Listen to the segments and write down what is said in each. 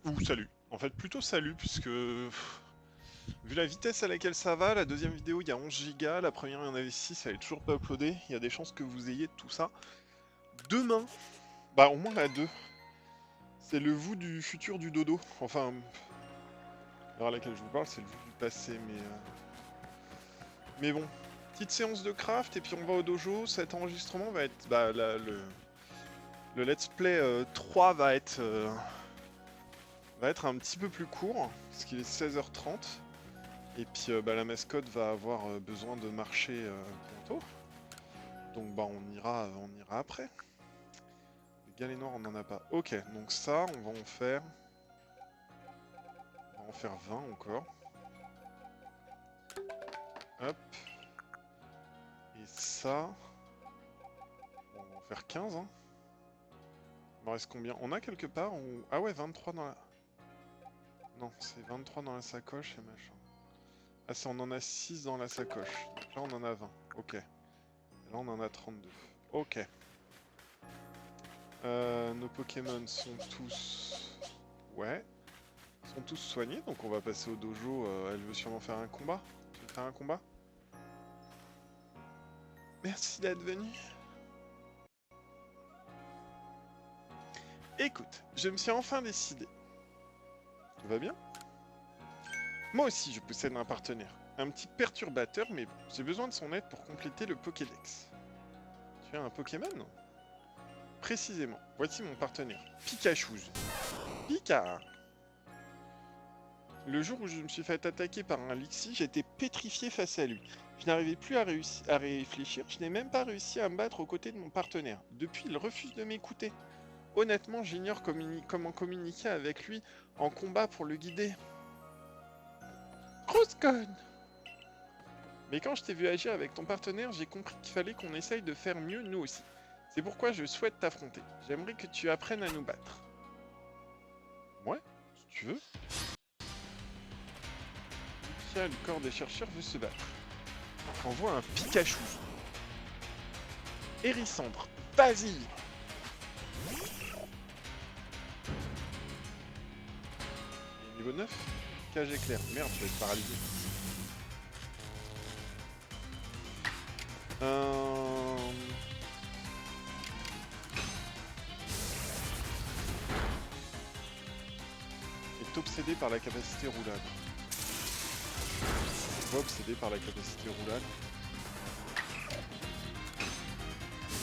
Ou salut. En fait, plutôt salut, puisque... vu la vitesse à laquelle ça va, la deuxième vidéo, il y a 11 Go, la première, il y en avait 6, elle est toujours pas uploadée. Il y a des chances que vous ayez tout ça. Demain, bah au moins la 2. C'est le vous du futur du dodo. Enfin, l'heure à laquelle je vous parle, c'est le vous du passé, mais bon. Petite séance de craft, et puis on va au dojo. Cet enregistrement va être... Bah, le let's play 3 va être un petit peu plus court, parce qu'il est 16h30. Et puis bah, la mascotte va avoir besoin de marcher bientôt. Donc bah on ira après. Les galets noirs on n'en a pas. Ok, donc ça on va en faire. On va en faire 20 encore. Hop. Et ça. Bon, on va en faire 15 hein. Il me reste combien? On a quelque part où... Ah ouais 23 dans la... Non, c'est 23 dans la sacoche et machin. Ah c'est on en a 6 dans la sacoche. Donc là on en a 20. Ok. Et là on en a 32. Ok. Nos Pokémon sont tous... Ouais. Ils sont tous soignés, donc on va passer au dojo. Elle veut sûrement faire un combat. Tu veux faire un combat? Merci d'être venu. Écoute, je me suis enfin décidé. Tout va bien? Moi aussi, je possède un partenaire. Un petit perturbateur, mais bon, j'ai besoin de son aide pour compléter le Pokédex. Tu as un Pokémon? Précisément, voici mon partenaire. Pikachu. Pika! Le jour où je me suis fait attaquer par un Lixie, j'étais pétrifié face à lui. Je n'arrivais plus à réfléchir, je n'ai même pas réussi à me battre aux côtés de mon partenaire. Depuis, il refuse de m'écouter. Honnêtement, j'ignore comment communiquer avec lui en combat pour le guider. Grosse conne! Mais quand je t'ai vu agir avec ton partenaire, j'ai compris qu'il fallait qu'on essaye de faire mieux nous aussi. C'est pourquoi je souhaite t'affronter. J'aimerais que tu apprennes à nous battre. Ouais, si tu veux. Tiens, le corps des chercheurs veut se battre. Envoie un Pikachu. Hérissandre, vas-y! Et niveau 9, cage éclair. Merde, je vais être paralysé. Est obsédé par la capacité roulade. Pas obsédé par la capacité roulade.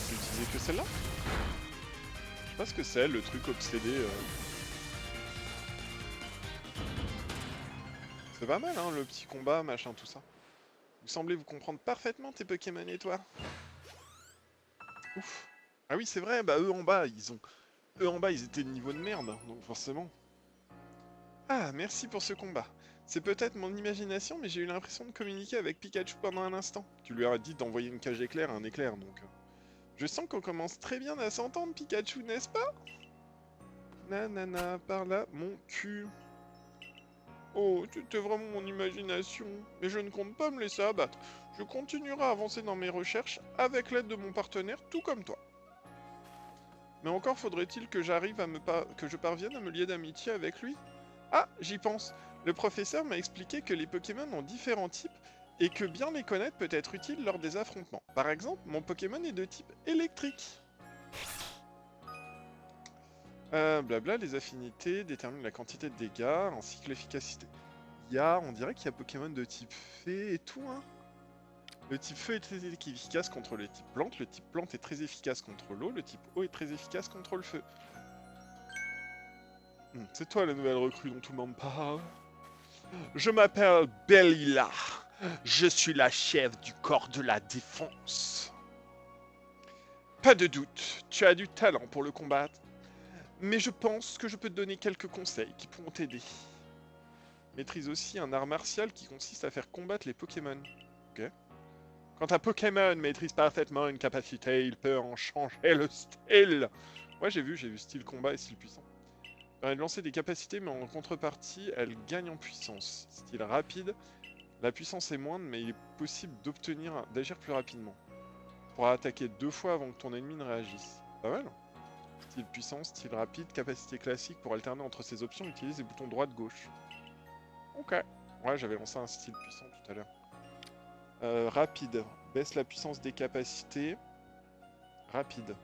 Tu utilisais que celle-là? Je sais pas ce que c'est, le truc obsédé. C'est pas mal, hein, le petit combat, machin, tout ça. Vous semblez vous comprendre parfaitement, tes Pokémon et toi. Ouf. Ah oui, c'est vrai, bah eux en bas, ils étaient de niveau de merde, donc forcément. Ah, merci pour ce combat. C'est peut-être mon imagination, mais j'ai eu l'impression de communiquer avec Pikachu pendant un instant. Tu lui as dit d'envoyer une cage éclair à un éclair, donc... Je sens qu'on commence très bien à s'entendre, Pikachu, n'est-ce pas? Nanana, par là, mon cul. Oh, c'était vraiment mon imagination. Mais je ne compte pas me laisser abattre. Je continuerai à avancer dans mes recherches avec l'aide de mon partenaire, tout comme toi. Mais encore faudrait-il que que je parvienne à me lier d'amitié avec lui. Ah, j'y pense. Le professeur m'a expliqué que les Pokémon ont différents types et que bien les connaître peut être utile lors des affrontements. Par exemple, mon Pokémon est de type électrique. Blabla, les affinités déterminent la quantité de dégâts ainsi que l'efficacité. On dirait qu'il y a Pokémon de type fée et tout, hein. Le type feu est très efficace contre le type plante est très efficace contre l'eau, le type eau est très efficace contre le feu. C'est toi la nouvelle recrue dont tout le monde parle. Je m'appelle Bellila. Je suis la chef du corps de la défense. Pas de doute, tu as du talent pour le combattre. Mais je pense que je peux te donner quelques conseils qui pourront t'aider. Maîtrise aussi un art martial qui consiste à faire combattre les Pokémon. Ok. Quand un Pokémon maîtrise parfaitement une capacité, il peut en changer le style. Ouais, j'ai vu style combat et style puissant. Permet de lancer des capacités, mais en contrepartie, elle gagne en puissance. Style rapide, la puissance est moindre, mais il est possible d'agir plus rapidement. Pour attaquer 2 fois avant que ton ennemi ne réagisse. Pas mal. Style puissant, style rapide, capacité classique. Pour alterner entre ces options, utilise les boutons droite-gauche. Ok. Ouais, j'avais lancé un style puissant tout à l'heure. Rapide. Baisse la puissance des capacités. Rapide.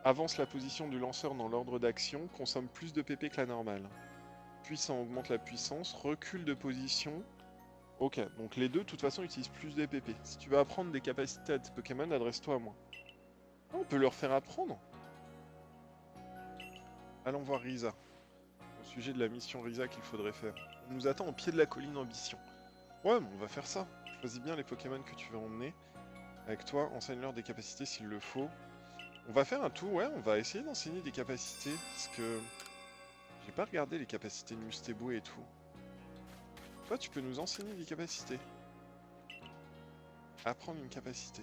Avance la position du lanceur dans l'ordre d'action. Consomme plus de PP que la normale. Puissant augmente la puissance. Recul de position. Ok, donc les deux, de toute façon, utilisent plus de PP. Si tu veux apprendre des capacités à tes Pokémon, adresse-toi à moi. Oh, on peut leur faire apprendre. Allons voir Risa. Au sujet de la mission Risa qu'il faudrait faire. On nous attend au pied de la colline Ambition. Ouais, mais on va faire ça. Choisis bien les Pokémon que tu veux emmener. Avec toi, enseigne-leur des capacités s'il le faut. On va faire un tour, ouais, on va essayer d'enseigner des capacités. Parce que j'ai pas regardé les capacités de Mustebo et tout. Toi, tu peux nous enseigner des capacités. Apprendre une capacité.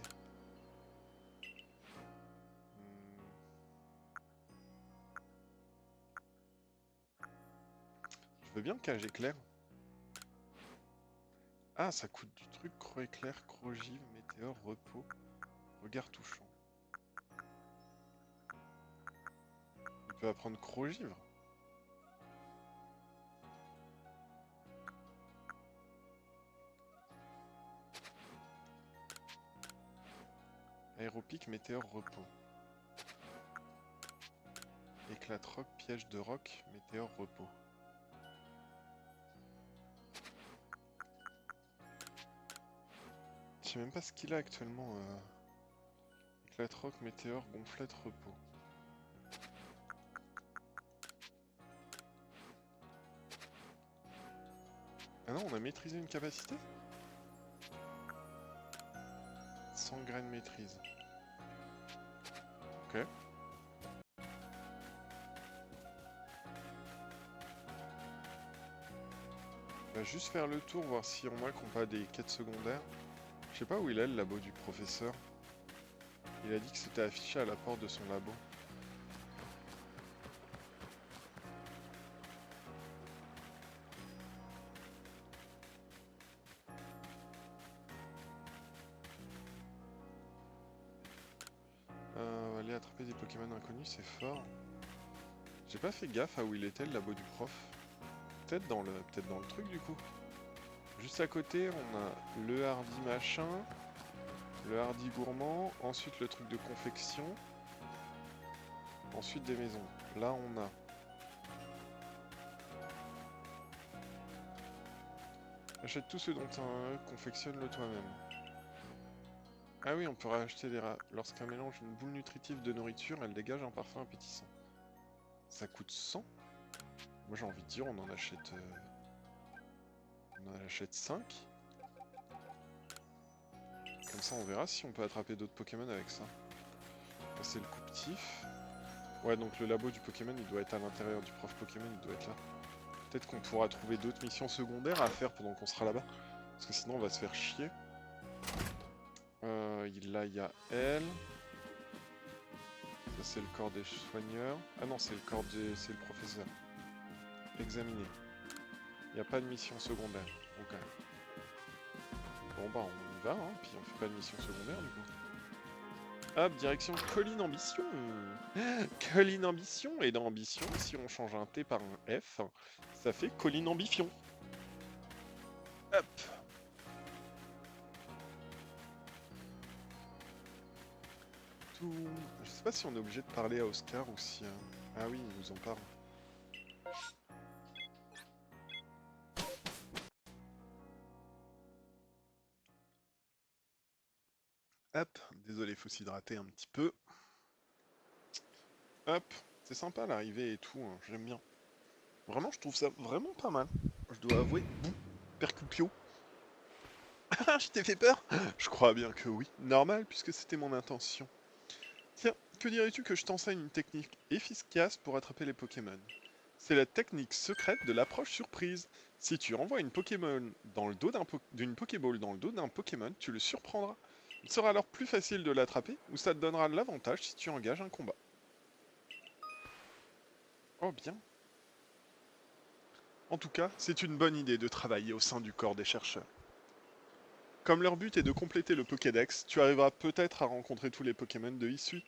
Je veux bien le cage éclair. Ah, ça coûte du truc, croc éclair, crogive, météore, repos, regard touchant. Il peut apprendre crogivre. Aéropique, météore, repos. Éclat de roc, piège de roc, météore, repos. Je sais même pas ce qu'il a actuellement. Éclat de roc, météore, gonflette, repos. Ah non, on a maîtrisé une capacité 100 graines maîtrise. Ok. On va juste faire le tour, voir s'il y en a qui n'ont pas des quêtes secondaires. Je sais pas où il est le labo du professeur. Il a dit que c'était affiché à la porte de son labo. Aller attraper des Pokémon inconnus, c'est fort. J'ai pas fait gaffe à où il était le labo du prof. Peut-être dans le truc du coup. Juste à côté, on a le hardy machin, le hardy gourmand, ensuite le truc de confection, ensuite des maisons. Là, on a achète tout ce dont tu as un, confectionne-le toi-même. Ah oui, on peut racheter des rats. Lorsqu'un mélange une boule nutritive de nourriture, elle dégage un parfum appétissant. Ça coûte 100. Moi j'ai envie de dire, on en achète 5. Comme ça on verra si on peut attraper d'autres Pokémon avec ça. Là c'est le coupe-tif. Ouais, donc le labo du Pokémon il doit être à l'intérieur du prof Pokémon, il doit être là. Peut-être qu'on pourra trouver d'autres missions secondaires à faire pendant qu'on sera là-bas. Parce que sinon on va se faire chier. Là il y a elle. Ça c'est le corps des soigneurs. Ah non, c'est le corps des... c'est le professeur. Examiner. Il n'y a pas de mission secondaire. Ok. Bon bah on y va, hein, puis on fait pas de mission secondaire du coup. Hop, direction Colline Ambition. Colline Ambition. Et dans Ambition, si on change un T par un F, ça fait Colline Ambition. Hop. Tout... Je sais pas si on est obligé de parler à Oscar ou si... Ah oui, il nous en parle. Hop, désolé, faut s'hydrater un petit peu. Hop, c'est sympa l'arrivée et tout, hein, j'aime bien. Vraiment, je trouve ça vraiment pas mal. Je dois avouer, Percupio. Ah, je t'ai fait peur? Je crois bien que oui. Normal, puisque c'était mon intention. Tiens, que dirais-tu que je t'enseigne une technique efficace pour attraper les Pokémon? C'est la technique secrète de l'approche surprise. Si tu renvoies une Pokémon dans le dos d'une Pokéball dans le dos d'un Pokémon, tu le surprendras. Il sera alors plus facile de l'attraper, ou ça te donnera l'avantage si tu engages un combat. Oh bien. En tout cas, c'est une bonne idée de travailler au sein du corps des chercheurs. Comme leur but est de compléter le Pokédex, tu arriveras peut-être à rencontrer tous les Pokémon de Issui.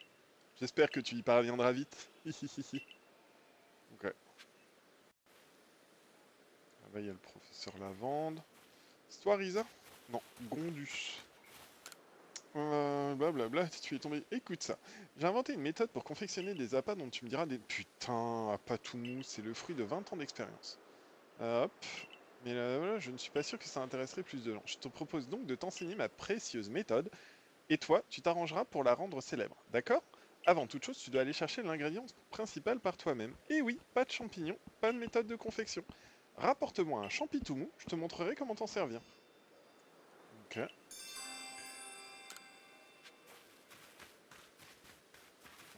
J'espère que tu y parviendras vite. Ok. Là, il y a le professeur Lavande. C'est toi, Risa? Non, Gondus. Blablabla, tu es tombé. Écoute ça. J'ai inventé une méthode pour confectionner des appâts dont tu me diras des... Putain, appât tout mou, c'est le fruit de 20 ans d'expérience. Hop. Mais là, voilà, je ne suis pas sûr que ça intéresserait plus de gens. Je te propose donc de t'enseigner ma précieuse méthode, et toi, tu t'arrangeras pour la rendre célèbre, d'accord? Avant toute chose, tu dois aller chercher l'ingrédient principal par toi-même. Et oui, pas de champignons, pas de méthode de confection. Rapporte-moi un champitou je te montrerai comment t'en servir. Ok.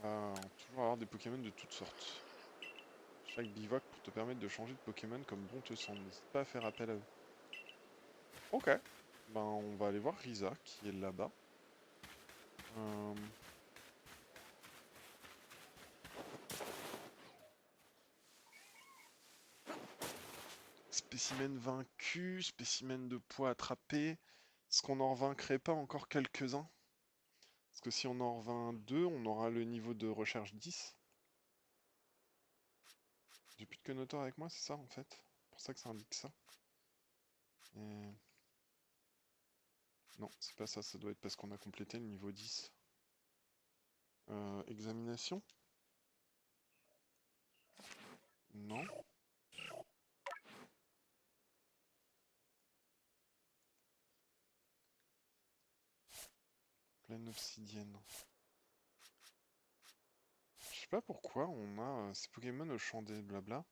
Toujours avoir des Pokémon de toutes sortes. Chaque bivouac pour te permettre de changer de Pokémon comme bon te semble. N'hésite pas à faire appel à eux. Ok. Ben, on va aller voir Risa, qui est là-bas. Euh... Spécimen vaincu, spécimen de poids attrapé. Est-ce qu'on en revaincrait pas encore quelques-uns? Parce que si on en revint 2, on aura le niveau de recherche 10. J'ai plus de connoteur avec moi, c'est ça en fait? C'est pour ça que ça indique ça. Et... Non, c'est pas ça, ça doit être parce qu'on a complété le niveau 10. Examination? Non. Pleine obsidienne. Je sais pas pourquoi on a ces Pokémon au champ des blabla.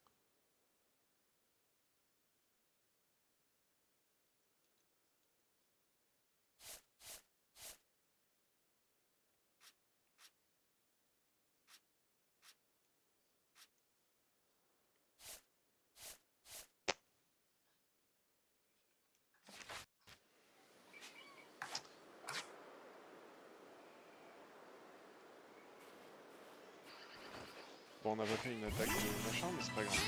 Bon, on n'a pas fait une attaque de machin, mais c'est pas grave.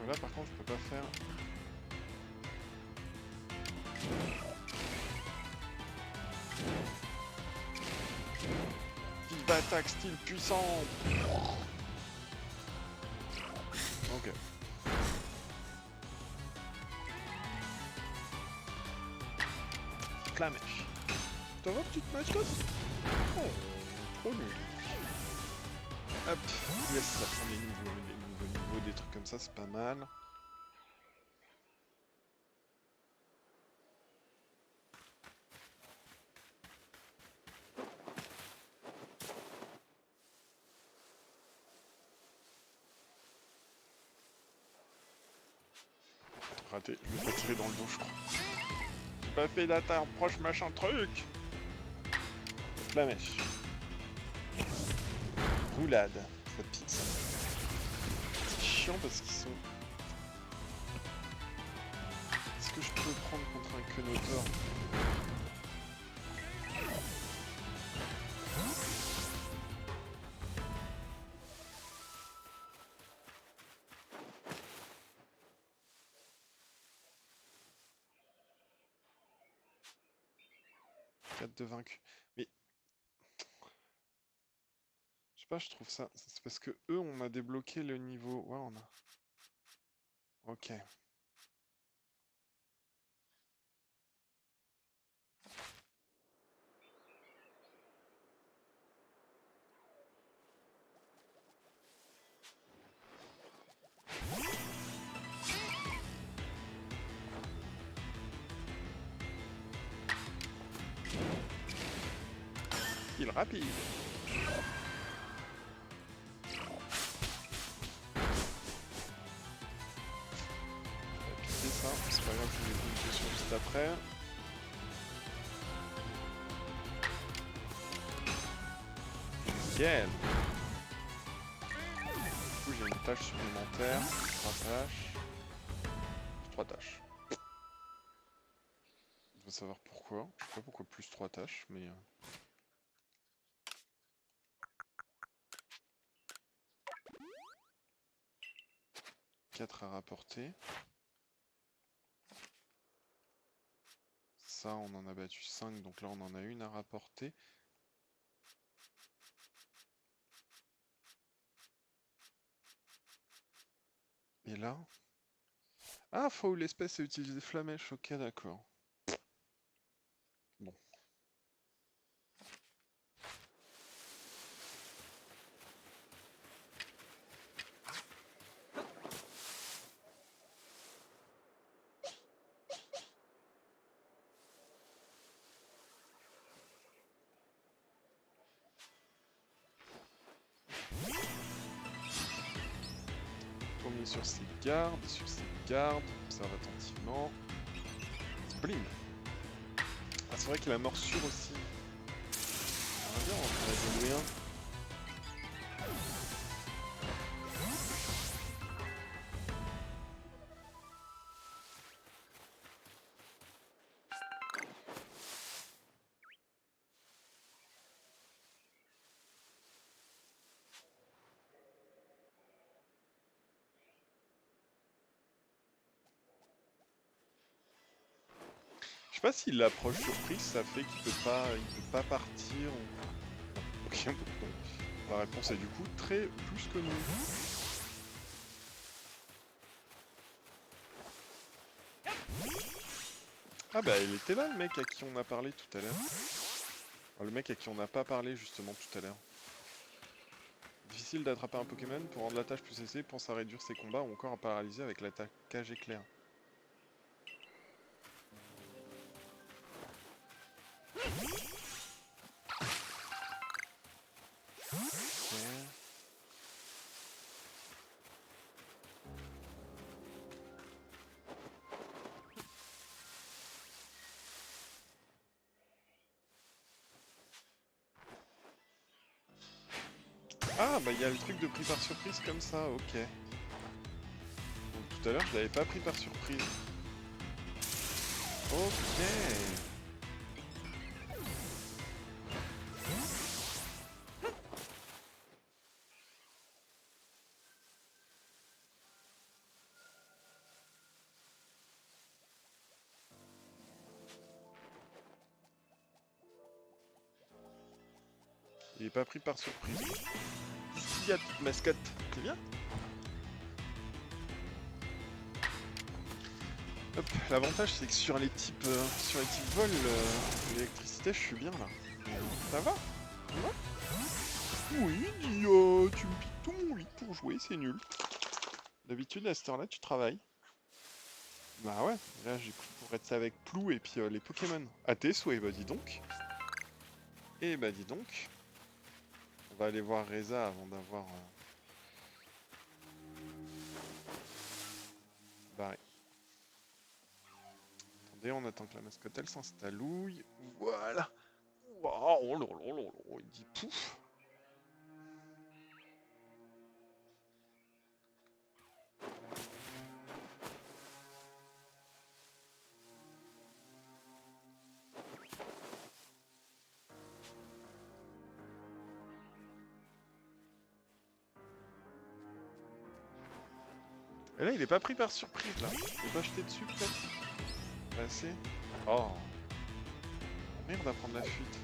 Mais là, par contre, je peux pas faire... Type d'attaque style puissant. Ok. Flamèche. Ça va, petite mascotte? Oh, trop nul. Hop, yes, ça prend des nouveaux niveaux, des trucs comme ça, c'est pas mal. Raté, je vais pas tirer dans le dos, je crois. J'ai pas fait d'attaque proche machin truc. Flamèche. Roulade. Ça pique ça. C'est chiant parce qu'ils sont... Est-ce que je peux prendre contre un Kenotor? 4 de vaincu. Mais... Je sais pas, je trouve ça... C'est parce que eux, on a débloqué le niveau... Ouais, on a... Ok. Il rapide. On va piquer ça, c'est pas grave, je vais une potion juste après. Nickel. Du coup, j'ai une tâche supplémentaire. 3 tâches. 3 tâches. On va savoir pourquoi. Je sais pas pourquoi plus 3 tâches, mais... 4 à rapporter. ça, on en a battu 5, donc là on en a une à rapporter. Et là... Ah, fois où l'espèce a utilisé Flamèche, ok d'accord. Bon. Tourner sur ses gardes, observe attentivement. Blim. Ah, c'est vrai que la morsure aussi. Ah, bien, on va donner un. Je sais pas si l'approche surprise, ça fait qu'il peut pas partir. Ok, bon, la réponse est du coup très plus que nous. Ah bah il était là le mec à qui on a parlé tout à l'heure. Ah, le mec à qui on n'a pas parlé justement tout à l'heure. Difficile d'attraper un Pokémon, pour rendre la tâche plus aisée, pense à réduire ses combats ou encore à paralyser avec l'attaquage éclair. Ok. Ah bah il y a le truc de pris par surprise comme ça, ok. Donc tout à l'heure je l'avais pas pris par surprise. Ok. Il est pas pris par surprise. Qu'est-ce qu'il y a, petite mascotte? C'est bien? Hop, l'avantage c'est que sur les types vol, l'électricité, je suis bien là. Ça va? Ça va? Oui, dis, tu me piques tout mon lit pour jouer, c'est nul. D'habitude à cette heure-là, tu travailles. Bah ouais, là j'ai pris pour être avec Plou et puis les Pokémon. À tes souhaits, bah dis donc. Et bah dis donc. On va aller voir Reza avant d'avoir... barré. Attendez, on attend que la mascotte elle s'installouille. Voilà. Waouh, oh là là là là, il dit pouf. Et là, il est pas pris par surprise, là. Il est pas jeté dessus, peut-être. Pas assez. Oh. Merde à prendre la fuite.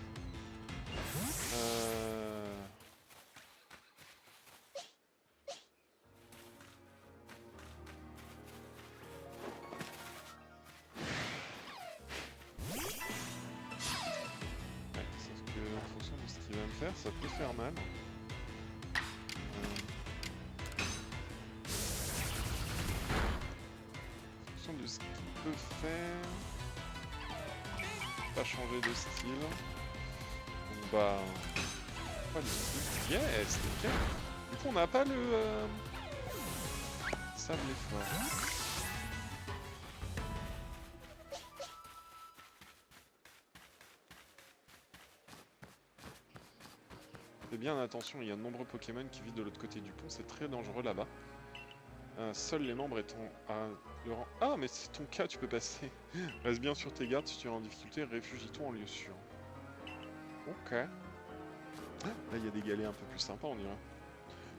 Ouais, sauf que, en fonction de ce qu'il va me faire, ça peut faire mal. En fonction de ce qu'il peut faire... Pas changer de style. Donc bah... Pas de style. Yes, nickel. Du coup, on n'a pas le... sable fort. Fais bien attention, il y a de nombreux Pokémon qui vivent de l'autre côté du pont, c'est très dangereux là-bas. Seuls les membres étant à le rang... Ah, mais c'est ton cas, tu peux passer. Reste bien sur tes gardes, si tu es en difficulté, réfugie-toi en lieu sûr. Ok. Là, il y a des galets un peu plus sympas, on dirait.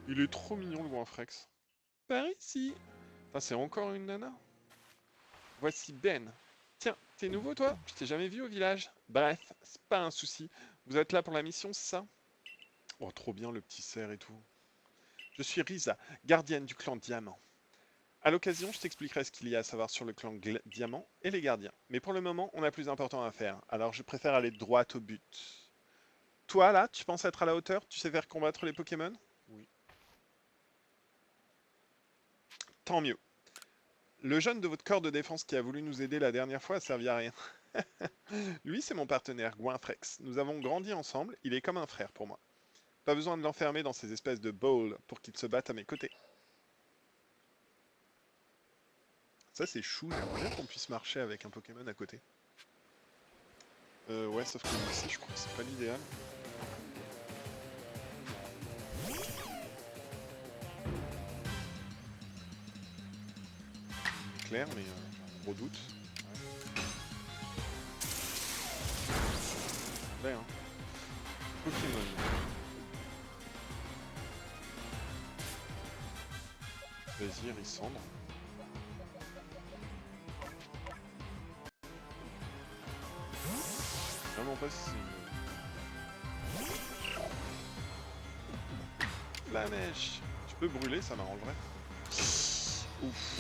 Il est trop mignon, le Goinfrex. Par ici. Ah, c'est encore une nana. Voici Ben. Tiens, t'es nouveau toi? Je t'ai jamais vu au village. Bref, c'est pas un souci. Vous êtes là pour la mission, c'est ça? Oh, trop bien le petit cerf et tout. Je suis Risa, gardienne du clan Diamant. À l'occasion, je t'expliquerai ce qu'il y a à savoir sur le clan Diamant et les gardiens. Mais pour le moment, on a plus important à faire, alors je préfère aller droit au but. Toi, là, tu penses être à la hauteur? Tu sais faire combattre les Pokémon? Oui. Tant mieux. Le jeune de votre corps de défense qui a voulu nous aider la dernière fois a servi à rien. Lui, c'est mon partenaire, Goinfrex. Nous avons grandi ensemble, il est comme un frère pour moi. Pas besoin de l'enfermer dans ces espèces de bowls pour qu'il se batte à mes côtés. Ça, c'est chou, j'aimerais bien qu'on puisse marcher avec un Pokémon à côté. Ouais, sauf que ici, je crois que c'est pas l'idéal. Clair, mais gros doute. Ouais, hein. Pokémon. Vas-y, Rissandre. Vraiment pas si... Flamèche. Tu peux brûler, ça m'arrangerait. Ouf.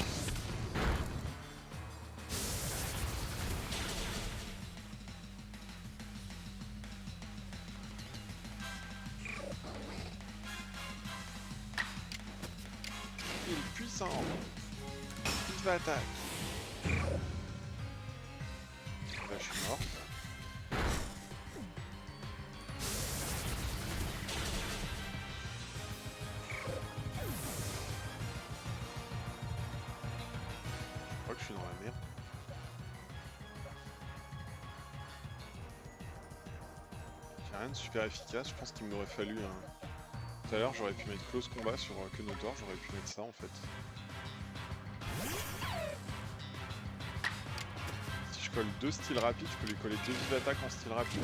Il est puissant. Il va attaquer. Là, je suis mort. Je crois que je suis dans la merde. J'ai rien de super efficace. Je pense qu'il m'aurait fallu un... Tout à l'heure, j'aurais pu mettre close combat sur Kenotor. J'aurais pu mettre ça, en fait. Si je colle 2 styles rapides, je peux lui coller 2 vives d'attaque en style rapide.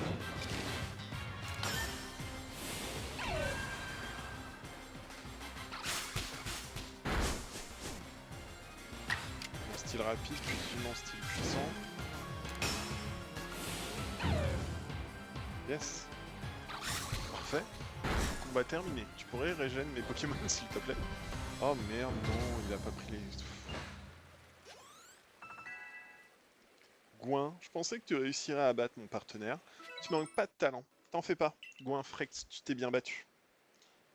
Mon style rapide, puis mon style puissant. Yes. Parfait. Combat terminé. Tu pourrais régénérer mes Pokémon s'il te plaît? Oh merde, non, il a pas pris les... Gouin, je pensais que tu réussirais à battre mon partenaire. Tu manques pas de talent. T'en fais pas. Goinfrex, tu t'es bien battu.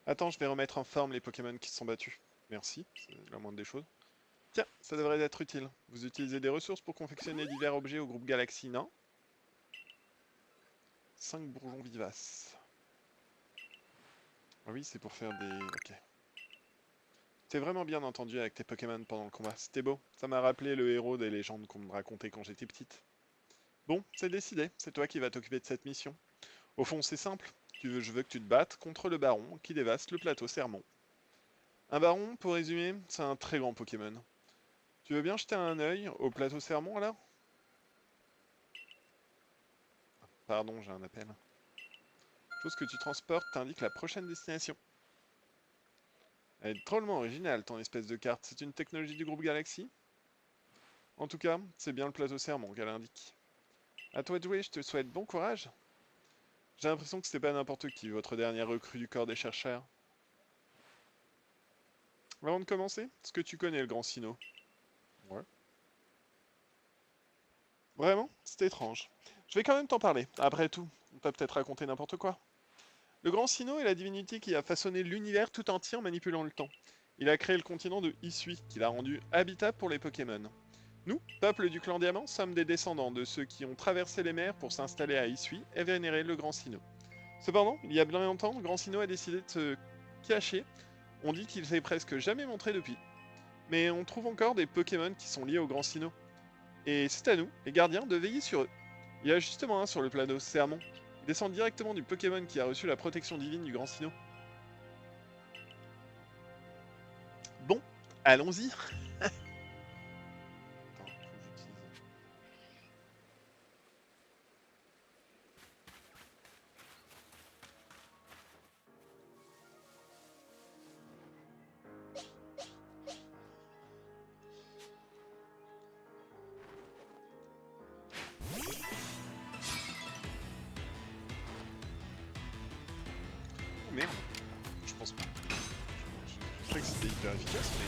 Attends, je vais remettre en forme les Pokémon qui se sont battus. Merci, c'est la moindre des choses. Tiens, ça devrait être utile. Vous utilisez des ressources pour confectionner divers objets au groupe Galaxy, non? 5 bourgeons vivaces. Ah oui, c'est pour faire des... Ok. T'es vraiment bien entendu avec tes Pokémon pendant le combat. C'était beau. Ça m'a rappelé le héros des légendes qu'on me racontait quand j'étais petite. Bon, c'est décidé. C'est toi qui vas t'occuper de cette mission. Au fond, c'est simple. Je veux que tu te battes contre le baron qui dévaste le plateau Sermon. Un baron, pour résumer, c'est un très grand Pokémon. Tu veux bien jeter un œil au plateau Sermon alors? Pardon, j'ai un appel. Chose que tu transportes t'indique la prochaine destination. Elle est drôlement originale ton espèce de carte. C'est une technologie du groupe Galaxy? En tout cas, c'est bien le plateau Sermon qu'elle indique. À toi de jouer, je te souhaite bon courage. J'ai l'impression que c'était pas n'importe qui, votre dernière recrue du corps des chercheurs. Avant de commencer, est-ce que tu connais le grand Sinnoh? Ouais. Vraiment? C'est étrange. Je vais quand même t'en parler. Après tout, on t'a peut-être raconté n'importe quoi. Le grand Sinnoh est la divinité qui a façonné l'univers tout entier en manipulant le temps. Il a créé le continent de Hisui, qu'il a rendu habitable pour les Pokémon. Nous, peuple du clan Diamant, sommes des descendants de ceux qui ont traversé les mers pour s'installer à Hisui et vénérer le grand Sinnoh. Cependant, il y a bien longtemps, le grand Sinnoh a décidé de se cacher. On dit qu'il s'est presque jamais montré depuis. Mais on trouve encore des Pokémon qui sont liés au grand Sinnoh. Et c'est à nous, les gardiens, de veiller sur eux. Il y a justement un sur le plateau Sermon. Il descend directement du Pokémon qui a reçu la protection divine du grand Sinnoh. Bon, allons-y. Attends, faut que j'utilise. merde. Je pense pas. Je sais que c'était hyper efficace, mais...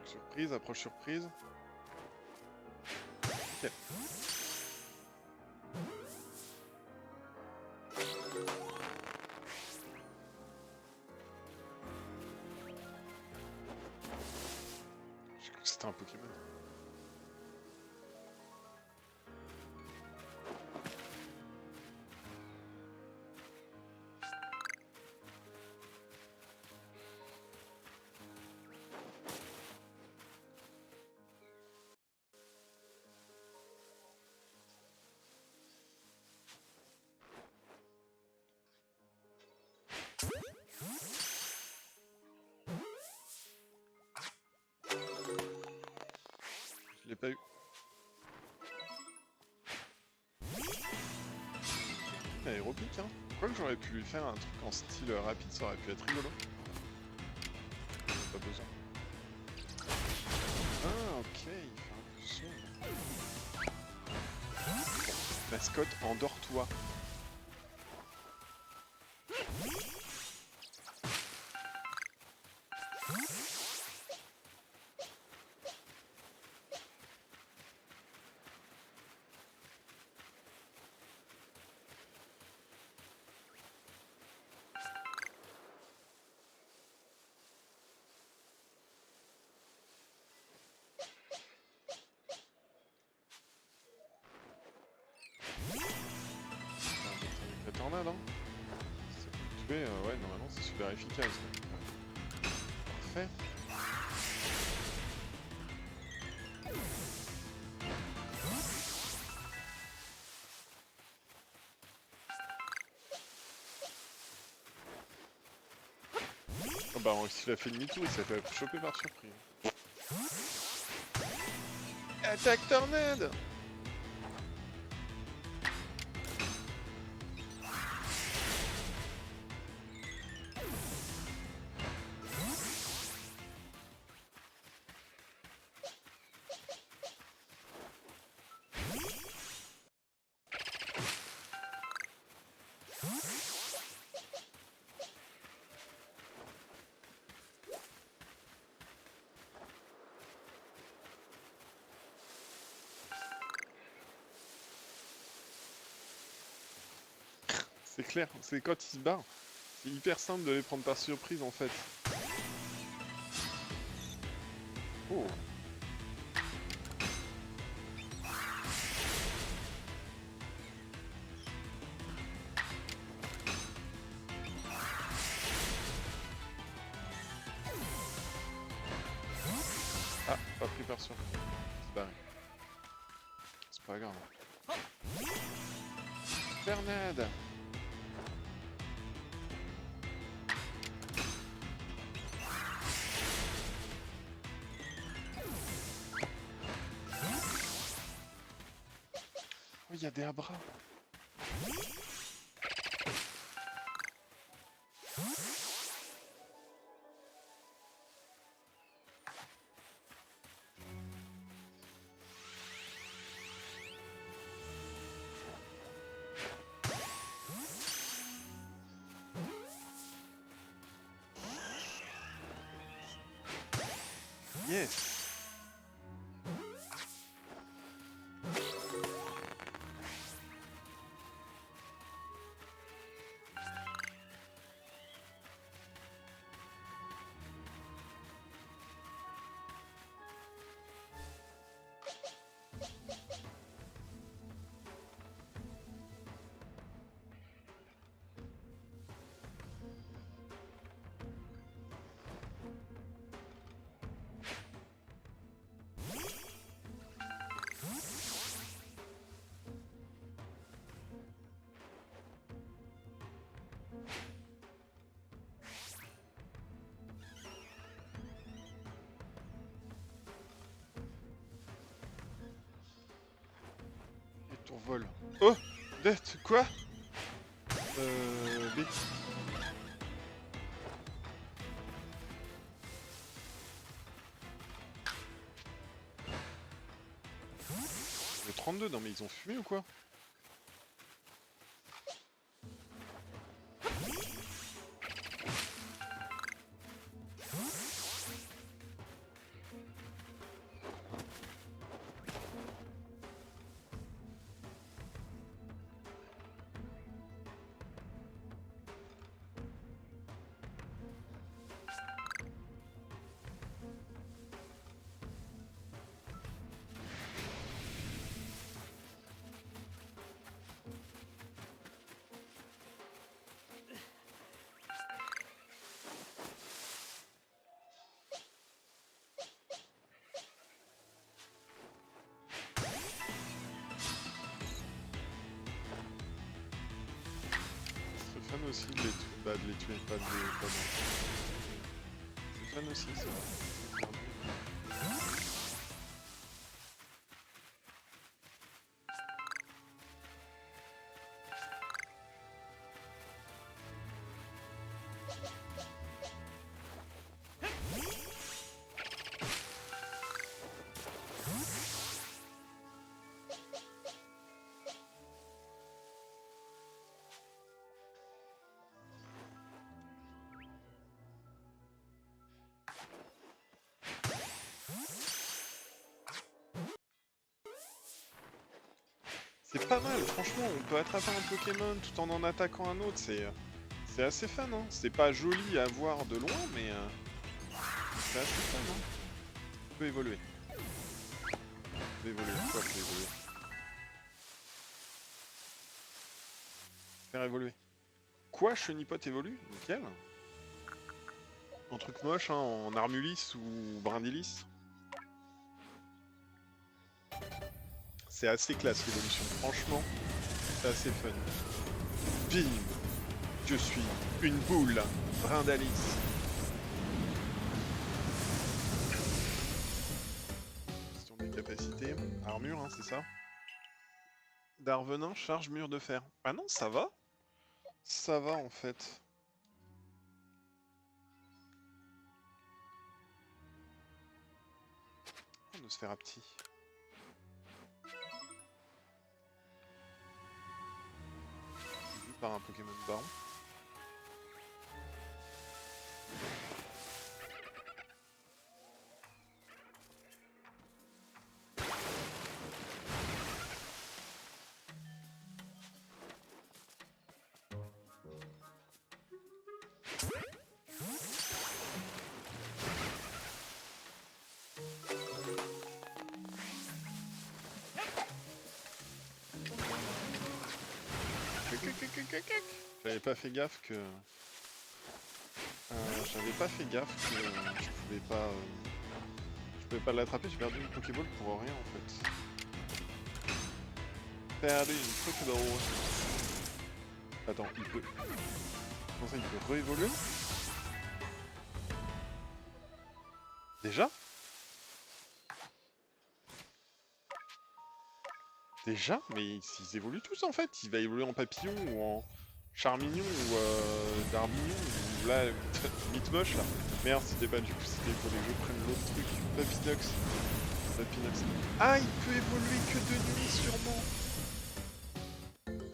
Surprise, approche surprise. Ok. J'ai cru que c'était un Pokémon. Je l'ai pas eu. Aéropique, hein. Quoi que j'aurais pu lui faire un truc en style rapide, ça aurait pu être rigolo. Pas besoin. Ah, ok, il fait un peu son. Mascotte, endors-toi. La tornade, hein. Si ça peut le tuer, ouais, normalement c'est super efficace. Parfait. Oh bah, s'il a fait demi-tour, il s'est fait choper par surprise. Attaque tornade! C'est clair, c'est quand ils se barrent. C'est hyper simple de les prendre par surprise en fait. Oh. Ah, pas pris par surprise. C'est barré. C'est pas grave. Bernade! Oh, il y a des abras. Yes! Vol. Oh! Bête, quoi? B. Le 32, non mais ils ont fumé ou quoi? C'est fun aussi de les tuer, de les tuer, pas de les... C'est fun aussi, ça. C'est pas mal, franchement, on peut attraper un Pokémon tout en attaquant un autre, c'est assez fun, hein. C'est pas joli à voir de loin, mais c'est assez fun, hein. On peut évoluer. On peut évoluer, quoi, on peut évoluer. Faire évoluer. Quoi, Chenipote évolue? Nickel. Un truc moche, hein, en Armulis ou Brindilis. C'est assez classe l'évolution, franchement, c'est assez fun. Bim! Je suis une boule, Brindalis. Question des capacités. Armure, hein, c'est ça? Darvenin, charge, mur de fer. Ah non, ça va? Ça va en fait. On va se faire un petit. Vu par un Pokémon baron. J'avais pas fait gaffe que... j'avais pas fait gaffe que je pouvais pas l'attraper, j'ai perdu une Pokéball pour rien en fait. Perdu une Pokéball. Attends, il peut... Comment ça, il peut réévoluer? Déjà? Déjà? Mais ils évoluent tous en fait. Il va évoluer en papillon ou en charmignon ou darbignon ou là, Mitmoche là. Merde, c'était pas du coup, c'était pour que je prenne l'autre truc. Papinox. Papinox. Ah, il peut évoluer que de nuit sûrement.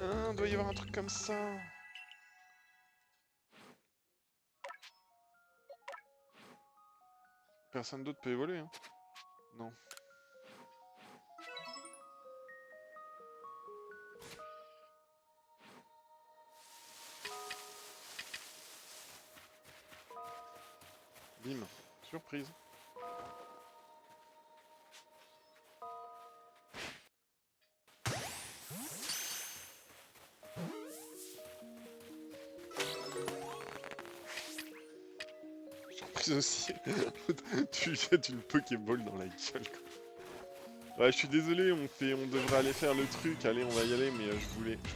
Ah, doit y avoir un truc comme ça. Personne d'autre peut évoluer, hein. Non. Bim. Surprise. Surprise aussi. Tu lui jettes une Pokéball dans la gueule, quoi. Ouais, je suis désolé, on devrait aller faire le truc, allez, on va y aller, mais je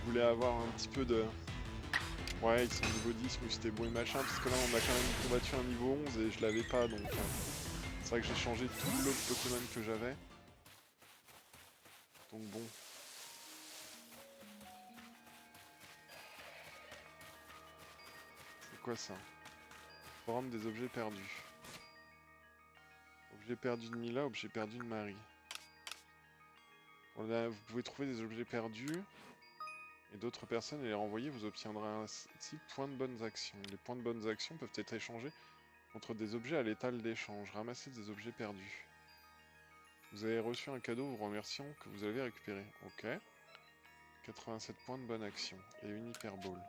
voulais avoir un petit peu de... Ouais, ils sont niveau 10, mais c'était beau et machin, parce que là, on a quand même combattu un niveau 11 et je l'avais pas, donc... c'est vrai que j'ai changé tout l'autre Pokémon que j'avais. Donc bon. quoi ça? Forum des objets perdus. Objet perdu de Mila, objet perdu de Marie. Vous pouvez trouver des objets perdus et d'autres personnes et les renvoyer, vous obtiendrez ainsi point de bonnes actions. Les points de bonnes actions peuvent être échangés contre des objets à l'étal d'échange. Ramassez des objets perdus. Vous avez reçu un cadeau vous remerciant que vous avez récupéré. Ok. 87 points de bonne action et une hyperbole.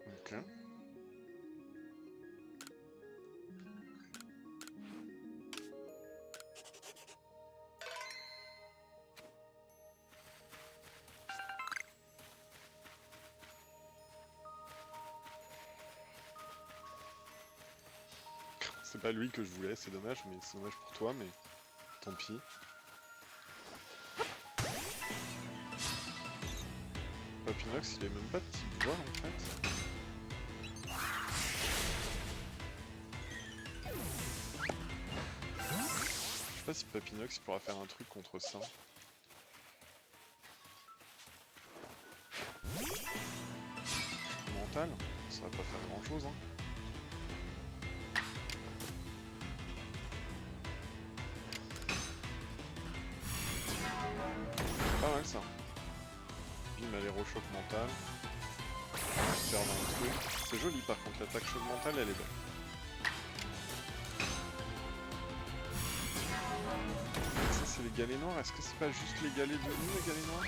Ok. C'est pas lui que je voulais, c'est dommage, mais c'est dommage pour toi, mais tant pis. Papinox, il est même pas de type voile en fait. Je sais pas si Papinox pourra faire un truc contre ça. Mental, ça va pas faire grand chose hein. Pas mal ça. Bim, l'aérochoc mental. Faire un truc. C'est joli par contre, l'attaque choc mentale elle est belle. Ça c'est les galets noirs, est-ce que c'est pas juste les galets de nous les galets noirs?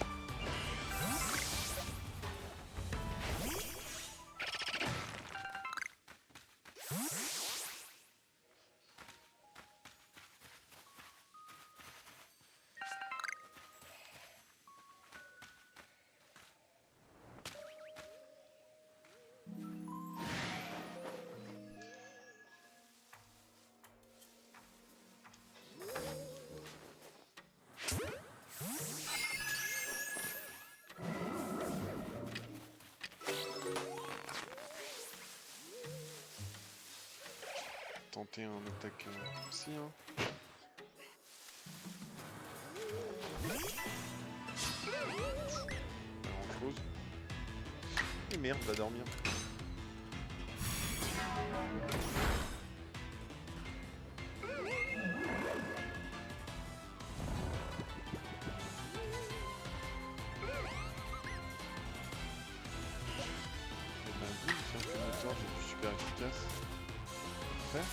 Tenter un attaque aussi hein. Pas grand chose. Et merde, va dormir. J'ai du super efficace. Parfait.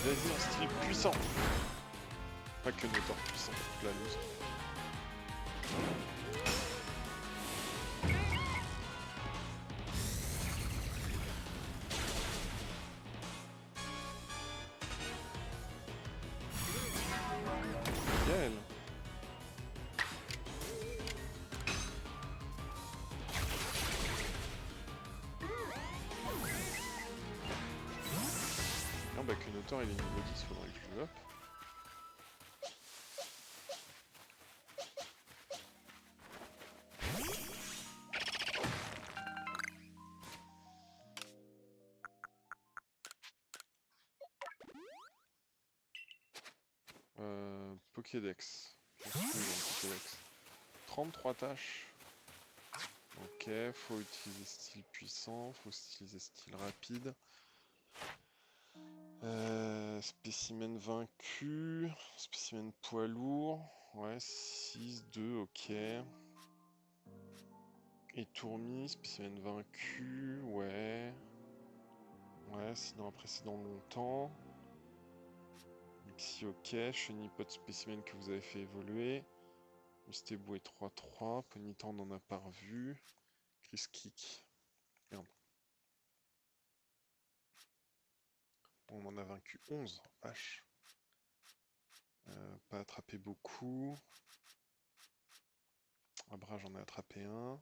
Vas-y, un style puissant. Pas que Notor puissant, la loose. Nickel. Non bah que Notor il est niveau 10, faudrait que je le up. Pokédex. Je suis dans le Pokédex. 33 tâches. Ok, faut utiliser style puissant, faut utiliser style rapide. Spécimen vaincu, spécimen poids lourd, ouais, 6, 2, ok. Et tourmis, spécimen vaincu, ouais. Ouais, sinon après c'est dans longtemps. Ici, ok, chenipot spécimen que vous avez fait évoluer. Mustébou est 3-3, Ponyta on en a pas revu. Chris Kick, merde. On en a vaincu 11, vache. Pas attrapé beaucoup. Abra, j'en ai attrapé un.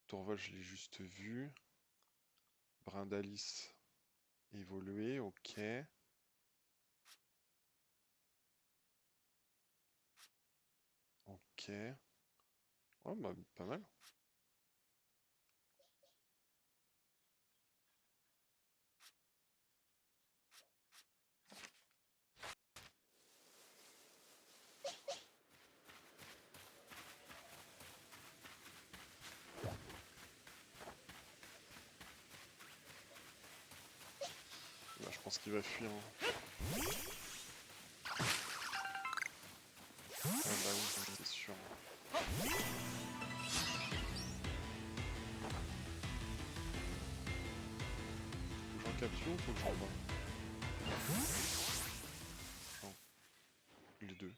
Torvol, je l'ai juste vu. Brindalis, évolué, ok. Ok. Ouais, bah, pas mal. Bah, je pense qu'il va fuir, hein. Ah bah oui, c'est sûr. Faut que j'en capture ou faut que j'en bats? Non, les deux.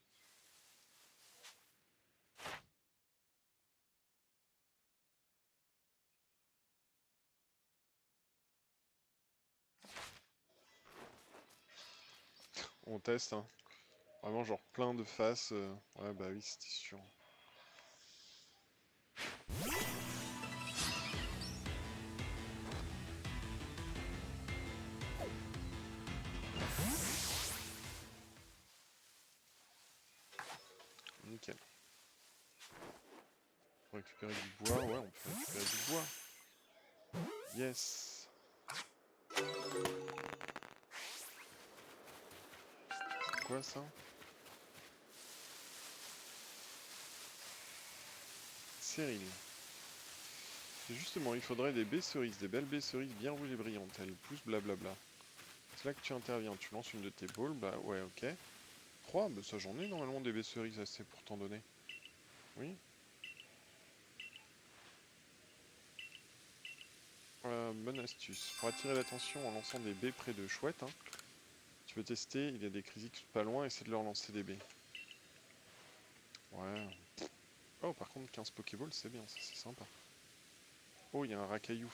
On teste, hein. Vraiment, genre plein de faces. Ouais, bah oui, c'était sûr. Nickel. Pour récupérer du bois, ouais, on peut récupérer du bois. Yes. C'est quoi ça? Céryl. Et justement, il faudrait des baies cerises, des belles baies cerises bien rouges et brillantes. Elles poussent blablabla. C'est là que tu interviens. Tu lances une de tes balles, bah ouais, ok. 3, bah ça j'en ai normalement des baies cerises assez pour t'en donner. Oui. Bonne astuce. Pour attirer l'attention en lançant des baies près de chouettes, hein, tu peux tester, il y a des critiques pas loin, essaie de leur lancer des baies. Ouais. Oh, par contre, 15 Pokéballs, c'est bien, ça c'est sympa. Oh, il y a un racaillou.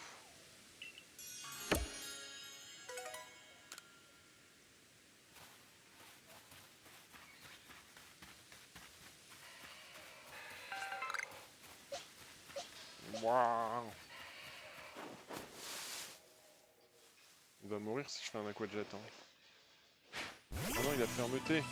Waouh! Il va mourir si je fais un aquajet, hein. Ah non, il a fermeté.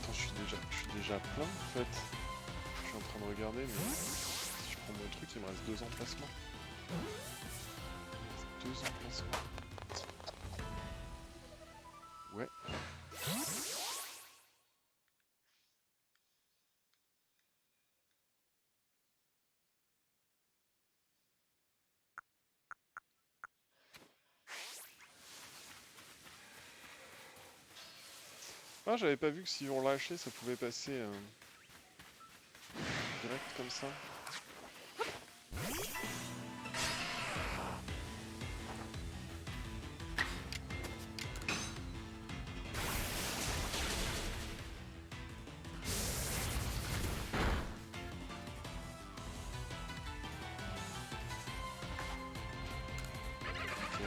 Attends, je suis déjà plein en fait. Je suis en train de regarder, mais si je prends mon truc, il me reste 2 emplacements. 2 emplacements. Ouais. Ah, j'avais pas vu que si on lâchait, ça pouvait passer direct comme ça. Ok.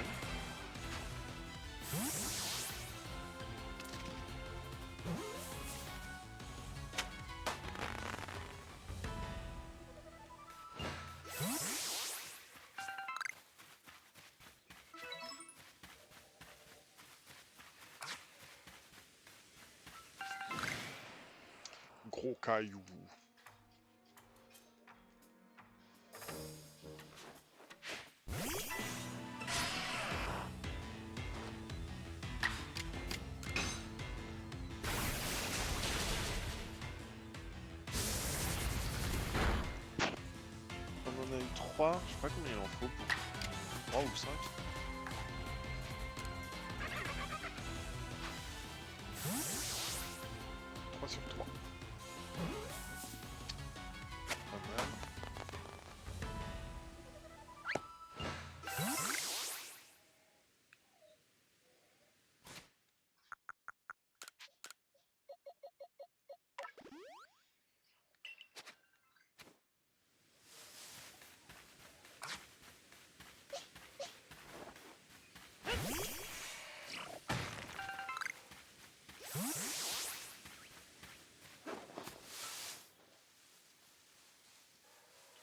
Gros caillou. On en a eu 3. Je sais pas combien il en faut pour 3 ou 5. 3 sur 3. Pas mal.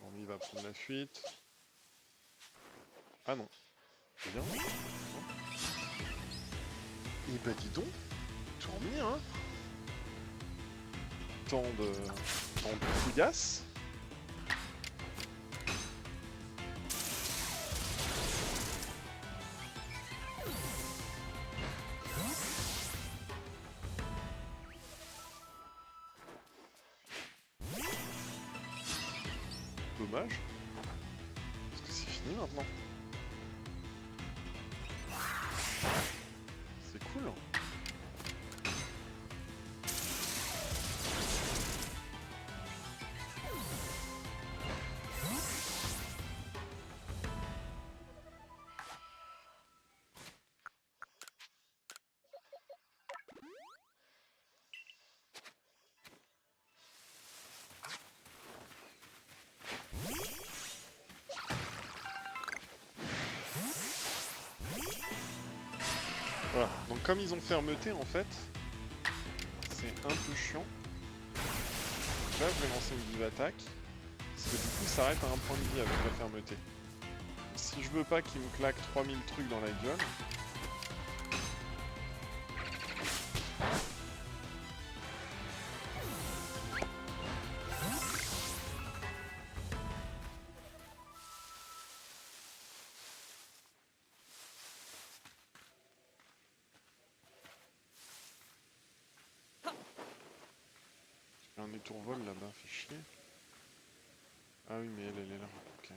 On y va prendre la fuite. Ah non. Bien. Et bah dis donc, tant mieux, hein. Tant de fouillasse. Dommage. Parce que c'est fini maintenant. C'est cool. Voilà, donc comme ils ont fermeté en fait, c'est un peu chiant. Là je vais lancer une vive attaque, parce que du coup ça arrête à un point de vie avec la fermeté. Si je veux pas qu'il me claque 3000 trucs dans la gueule... Il y a un étourvol là-bas, fait chier. Ah oui mais elle est là, ok.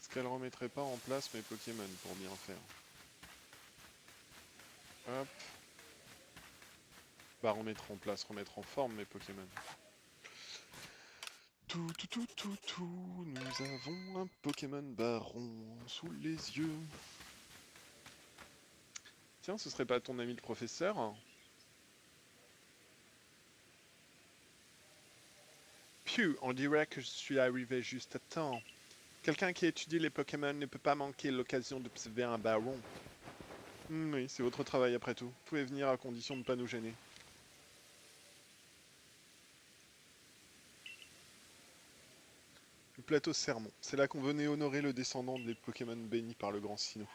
Est-ce qu'elle remettrait pas en place mes Pokémon pour bien faire? Hop. Bah remettre en place, remettre en forme mes Pokémon. Tout, nous avons un Pokémon Baron sous les yeux. Tiens, ce serait pas ton ami le professeur? Piu, on dirait que je suis arrivé juste à temps. Quelqu'un qui étudie les Pokémon ne peut pas manquer l'occasion d'observer un Baron. Oui, c'est votre travail après tout. Vous pouvez venir à condition de ne pas nous gêner. Le plateau Sermon, c'est là qu'on venait honorer le descendant des Pokémon bénis par le grand Sinnoh.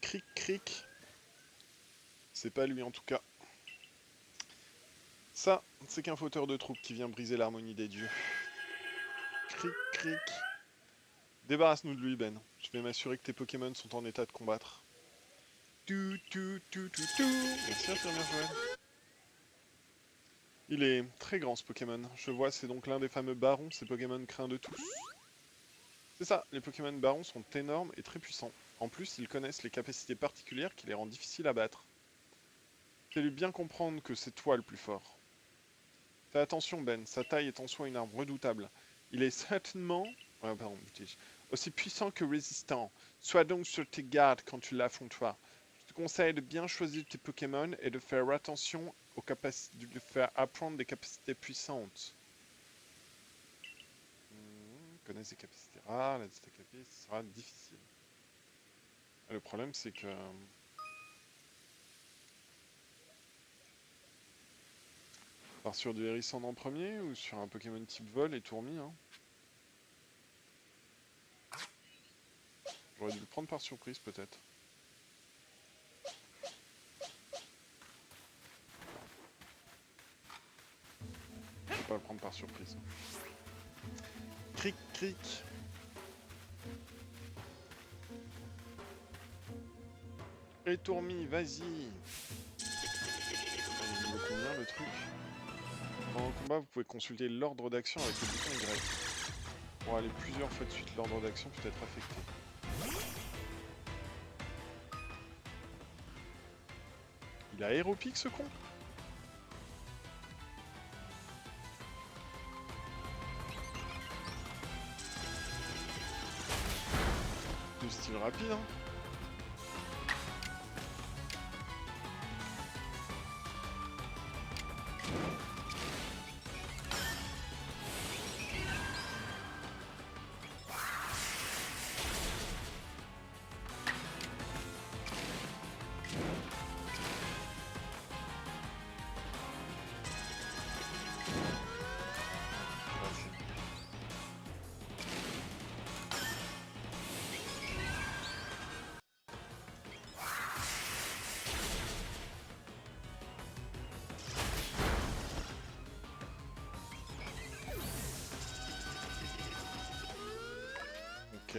Cric cric. C'est pas lui en tout cas. Ça, c'est qu'un fauteur de troupe qui vient briser l'harmonie des dieux. Cric cric. Débarrasse-nous de lui, Ben. Je vais m'assurer que tes Pokémon sont en état de combattre. Merci, infirmière Joël. Il est très grand ce Pokémon. Je vois, c'est donc l'un des fameux barons, ces Pokémon craints de tous. C'est ça, les Pokémon barons sont énormes et très puissants. En plus, ils connaissent les capacités particulières qui les rendent difficiles à battre. Fais-lui bien comprendre que c'est toi le plus fort. Fais attention Ben, sa taille est en soi une arme redoutable. Il est certainement... aussi puissant que résistant. Sois donc sur tes gardes quand tu l'affronteras. Je te conseille de bien choisir tes Pokémon et de faire attention aux capacités, de faire apprendre des capacités puissantes. Connaissez des capacités rares, la déstabilité sera difficile. Le problème c'est que... On part sur du Hérissand en premier ou sur un Pokémon type vol et tourmis hein. J'aurais dû le prendre par surprise peut-être. Je vais pas le prendre par surprise. Cric cric. Et tourmis, vas-y. Il vaut combien le truc? Pendant le combat, vous pouvez consulter l'ordre d'action avec le bouton Y. Pour aller plusieurs fois de suite, l'ordre d'action peut être affecté. Il a aéropique ce con? De style rapide hein.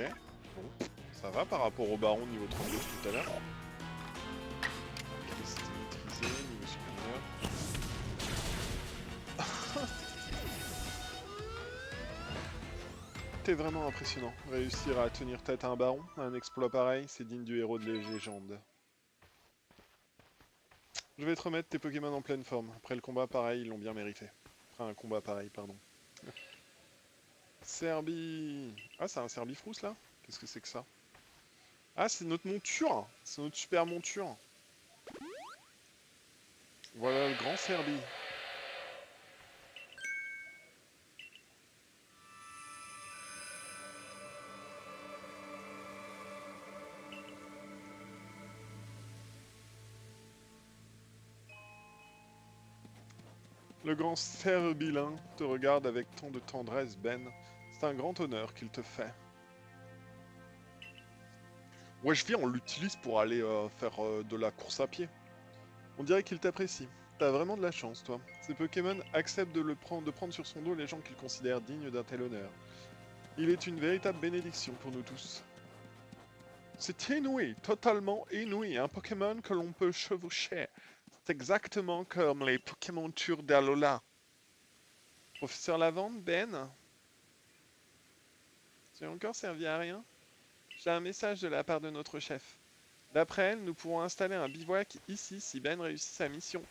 Bon, ça va par rapport au baron niveau 32 tout à l'heure. C'était maîtrisé, niveau supérieur. T'es vraiment impressionnant. Réussir à tenir tête à un baron, un exploit pareil, c'est digne du héros de légende. Je vais te remettre tes Pokémon en pleine forme. Après le combat, pareil, ils l'ont bien mérité. Après un combat pareil, pardon. Serbie... Ah, c'est un Serbifrousse, là? Qu'est-ce que c'est que ça? Ah, c'est notre monture! C'est notre super monture. Voilà le grand Serbie. Le grand Serbilin te regarde avec tant de tendresse, Ben. C'est un grand honneur qu'il te fait. Ouais, je viens, on l'utilise pour aller faire de la course à pied. On dirait qu'il t'apprécie. T'as vraiment de la chance, toi. Ces Pokémon acceptent de prendre sur son dos les gens qu'ils considèrent dignes d'un tel honneur. Il est une véritable bénédiction pour nous tous. C'est inouï, totalement inouï, un Pokémon que l'on peut chevaucher. C'est exactement comme les Pokémon Tour d'Alola. Professeur Lavande, Ben? Tu as encore servi à rien? J'ai un message de la part de notre chef. D'après elle, nous pourrons installer un bivouac ici si Ben réussit sa mission.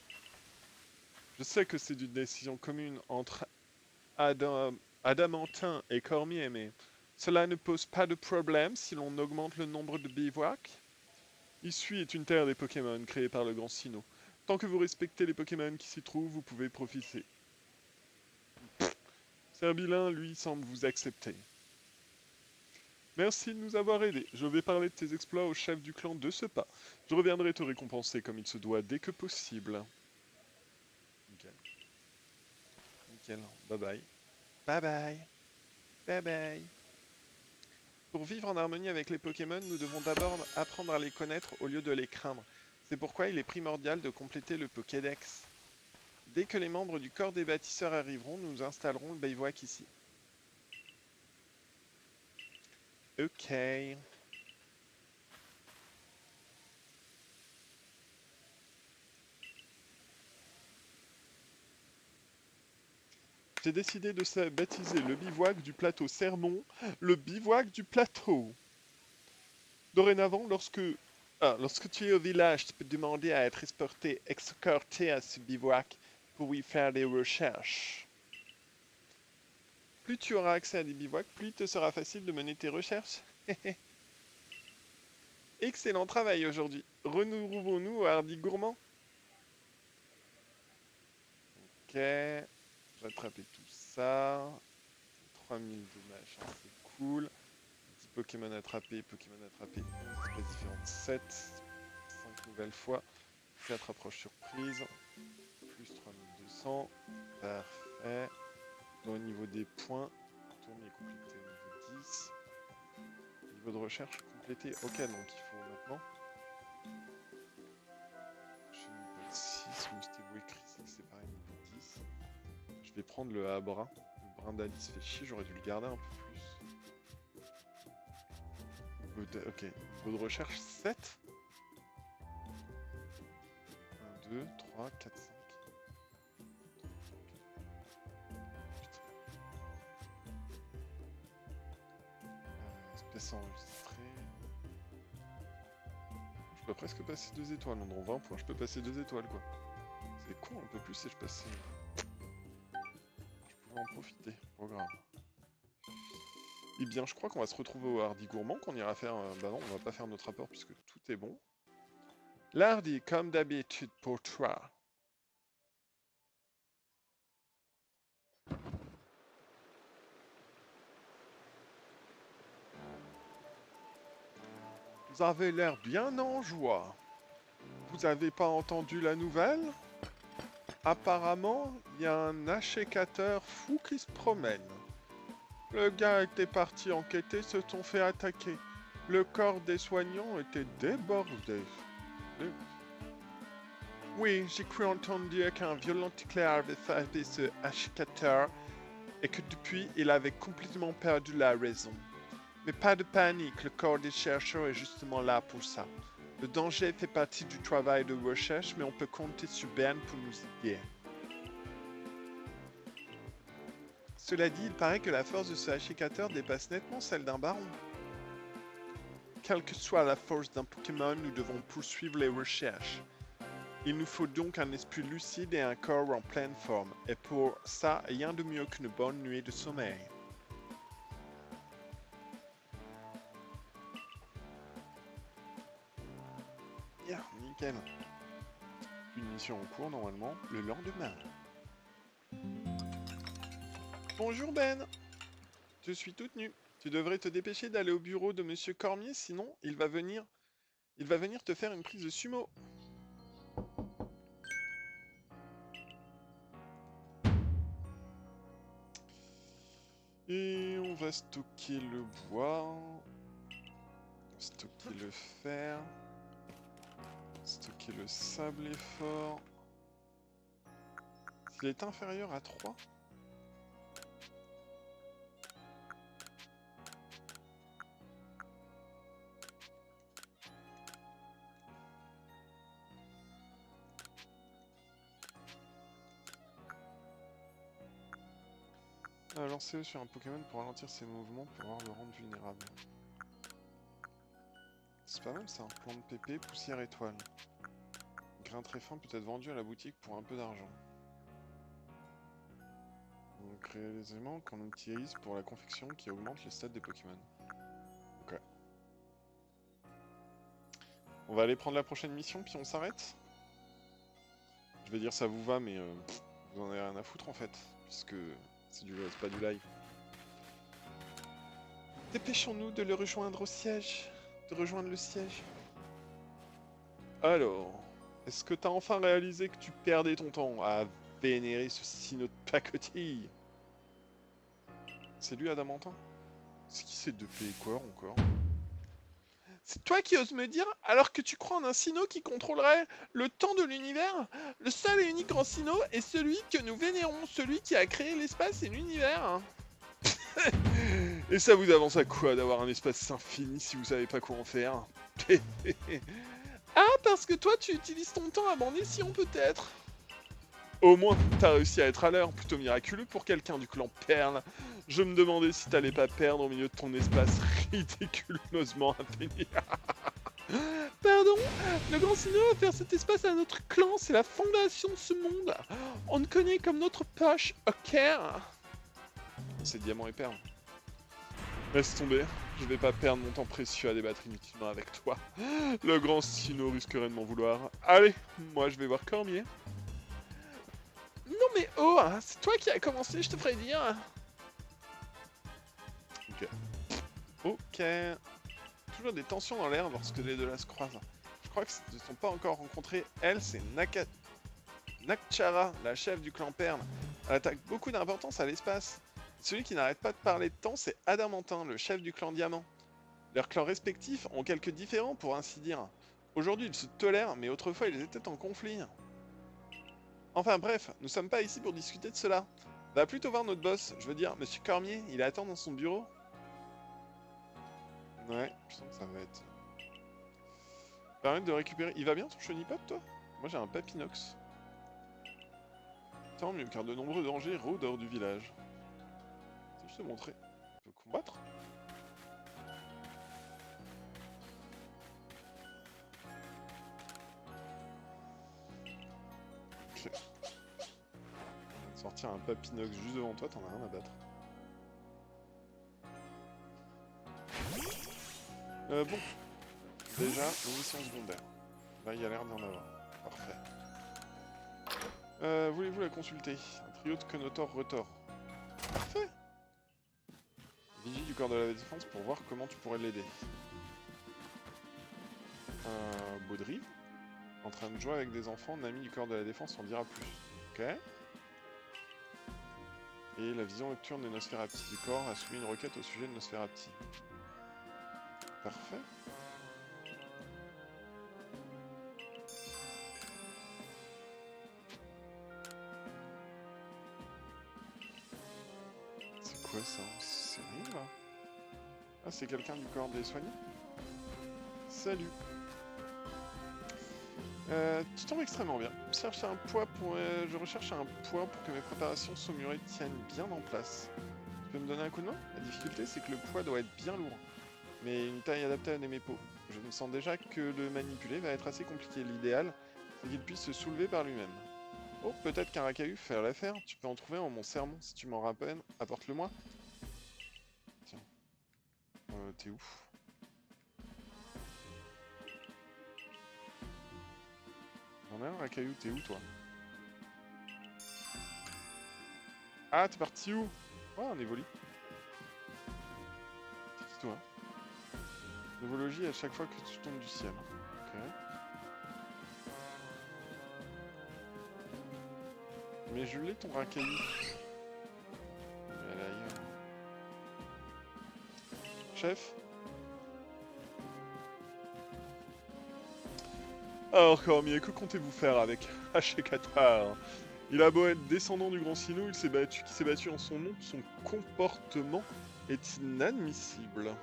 Je sais que c'est une décision commune entre Adamantin et Cormier, mais cela ne pose pas de problème si l'on augmente le nombre de bivouacs. Issui est une terre des Pokémon créée par le grand Sinnoh. Tant que vous respectez les Pokémon qui s'y trouvent, vous pouvez profiter. Serbilin, lui, semble vous accepter. Merci de nous avoir aidés. Je vais parler de tes exploits au chef du clan de ce pas. Je reviendrai te récompenser comme il se doit dès que possible. Nickel. Nickel. Bye bye. Bye bye. Bye bye. Pour vivre en harmonie avec les Pokémon, nous devons d'abord apprendre à les connaître au lieu de les craindre. C'est pourquoi il est primordial de compléter le Pokédex. Dès que les membres du corps des bâtisseurs arriveront, nous installerons le bivouac ici. Ok. J'ai décidé de baptiser le bivouac du plateau Sermon le bivouac du plateau. Dorénavant, lorsque tu es au village, tu peux demander à être escorté à ce bivouac pour y faire des recherches. Plus tu auras accès à des bivouacs, plus il te sera facile de mener tes recherches. Excellent travail aujourd'hui. Retrouvons-nous à Hardy Gourmand. Ok. J'attraper tout ça. 3000 de machin, c'est cool. 10 Pokémon attrapés, 11 espèces différentes, 7. 5 nouvelles fois. 4 approches surprises. Plus 3200. Parfait. Au niveau des points, tourner complété au niveau 10. Niveau de recherche complété. Ok, donc il faut maintenant. Je suis niveau 6, Moustébo écrit, c'est pareil, niveau 10. Je vais prendre le Abra. Le brin d'Alice fait chier, j'aurais dû le garder un peu plus. Ok, niveau de recherche 7. 1, 2, 3, 4, 5. Espèce enregistrée. Je peux presque passer 2 étoiles, on en 20 points, je peux passer 2 étoiles quoi. C'est con un peu plus et je passais. Je pouvais en profiter, programme. Eh bien, je crois qu'on va se retrouver au Hardy Gourmand, qu'on ira faire... Bah non, on va pas faire notre rapport puisque tout est bon. L'Hardy, comme d'habitude pour toi. Vous avez l'air bien en joie. Vous avez pas entendu la nouvelle? Apparemment, il y a un achécateur fou qui se promène. Le gars était parti enquêter, se sont fait attaquer. Le corps des soignants était débordé. Oui, j'ai cru entendre dire qu'un violent éclair avait frappé ce achécateur et que depuis, il avait complètement perdu la raison. Mais pas de panique, le corps des chercheurs est justement là pour ça. Le danger fait partie du travail de recherche, mais on peut compter sur Ben pour nous aider. Cela dit, il paraît que la force de ce achikateur dépasse nettement celle d'un baron. Quelle que soit la force d'un Pokémon, nous devons poursuivre les recherches. Il nous faut donc un esprit lucide et un corps en pleine forme. Et pour ça, rien de mieux qu'une bonne nuit de sommeil. Yeah, nickel. Une mission en cours normalement le lendemain. Bonjour Ben. Je suis toute nue. Tu devrais te dépêcher d'aller au bureau de Monsieur Cormier, sinon il va venir te faire une prise de sumo. Et on va stocker le bois. Stocker le fer. Stocker le sable est fort. S'il est inférieur à 3. Lancez-le sur un Pokémon pour ralentir ses mouvements pour pouvoir le rendre vulnérable. C'est pas mal, c'est un plan de PP, poussière étoile. Grain très fin peut être vendu à la boutique pour un peu d'argent. Donc créer les éléments qu'on utilise pour la confection qui augmente les stats des Pokémon. Ok. On va aller prendre la prochaine mission puis on s'arrête. Je vais dire ça vous va mais vous en avez rien à foutre en fait. Puisque c'est pas du live. Dépêchons-nous de le rejoindre au siège. De rejoindre le siège. Alors, est-ce que t'as enfin réalisé que tu perdais ton temps à vénérer ce sinneau de pacotille? C'est lui, Adamantin? C'est qui ces deux pécores encore? C'est toi qui oses me dire, alors que tu crois en un sinneau qui contrôlerait le temps de l'univers? Le seul et unique grand sinneau est celui que nous vénérons, celui qui a créé l'espace et l'univers. Et ça vous avance à quoi d'avoir un espace infini si vous savez pas quoi en faire? Ah, parce que toi tu utilises ton temps à bandition peut-être. Au moins, t'as réussi à être à l'heure, plutôt miraculeux pour quelqu'un du clan Perle. Je me demandais si t'allais pas perdre au milieu de ton espace ridiculeusement infini. Pardon, le grand signaux a offert cet espace à notre clan, c'est la fondation de ce monde. On ne connaît comme notre poche, ok? C'est diamant et perle. Laisse tomber, je vais pas perdre mon temps précieux à débattre inutilement avec toi. Le grand Sino risquerait de m'en vouloir. Allez, moi je vais voir Cormier. Non mais oh, c'est toi qui as commencé, je te ferai dire. Ok. Ok. Toujours des tensions dans l'air lorsque les deux là se croisent. Je crois qu'ils ne se sont pas encore rencontrés. Elle, c'est Nakchara, la chef du clan Perle. Elle attaque beaucoup d'importance à l'espace. Celui qui n'arrête pas de parler de temps, c'est Adamantin, le chef du clan Diamant. Leurs clans respectifs ont quelques différends pour ainsi dire. Aujourd'hui, ils se tolèrent, mais autrefois, ils étaient en conflit. Enfin bref, nous sommes pas ici pour discuter de cela. Va plutôt voir notre boss, je veux dire, Monsieur Cormier, il attend dans son bureau. Ouais, je sens que ça va être... Permettre de récupérer... Il va bien ton Chonipop, toi? Moi j'ai un Papinox. Tant mieux, car de nombreux dangers rôdent hors du village. Si je te montrer, tu peux combattre? Ok. Sortir un Papinox juste devant toi, t'en as rien à battre. Bon. Déjà, une mission secondaire. Là, il y a l'air d'en avoir. Parfait. Voulez-vous la consulter? Un trio de Conotor Rotor. Parfait. Vigie du corps de la défense pour voir comment tu pourrais l'aider. Baudrive. En train de jouer avec des enfants, Nami du corps de la défense en dira plus. Ok. Et la vision nocturne des Nosferapti du corps a soumis une requête au sujet de Nosferapti. Parfait. C'est quoi ça? C'est rien là? Ah, c'est quelqu'un du corps des soignants. Salut. Tu tombes extrêmement bien. Je recherche un poids pour que mes préparations saumurées tiennent bien en place. Tu peux me donner un coup de main? La difficulté, c'est que le poids doit être bien lourd, mais une taille adaptée à mes peaux. Je me sens déjà que le manipuler va être assez compliqué. L'idéal, c'est qu'il puisse se soulever par lui-même. Oh, peut-être qu'un racahu fait l'affaire. Tu peux en trouver en mon sermon si tu m'en rappelles. Apporte-le-moi. Tiens. T'es où? J'en ai un racahu, t'es où toi? Ah, t'es parti où? Oh, un évoli. C'est qui toi? L'évologie à chaque fois que tu tombes du ciel. Ok. Mais je l'ai ton racahu. Elle est ailleurs. Chef? Alors, Cormier, que comptez-vous faire avec Hashekatar? Il a beau être descendant du Grand Sinnoh, qui s'est battu en son nom, son comportement est inadmissible.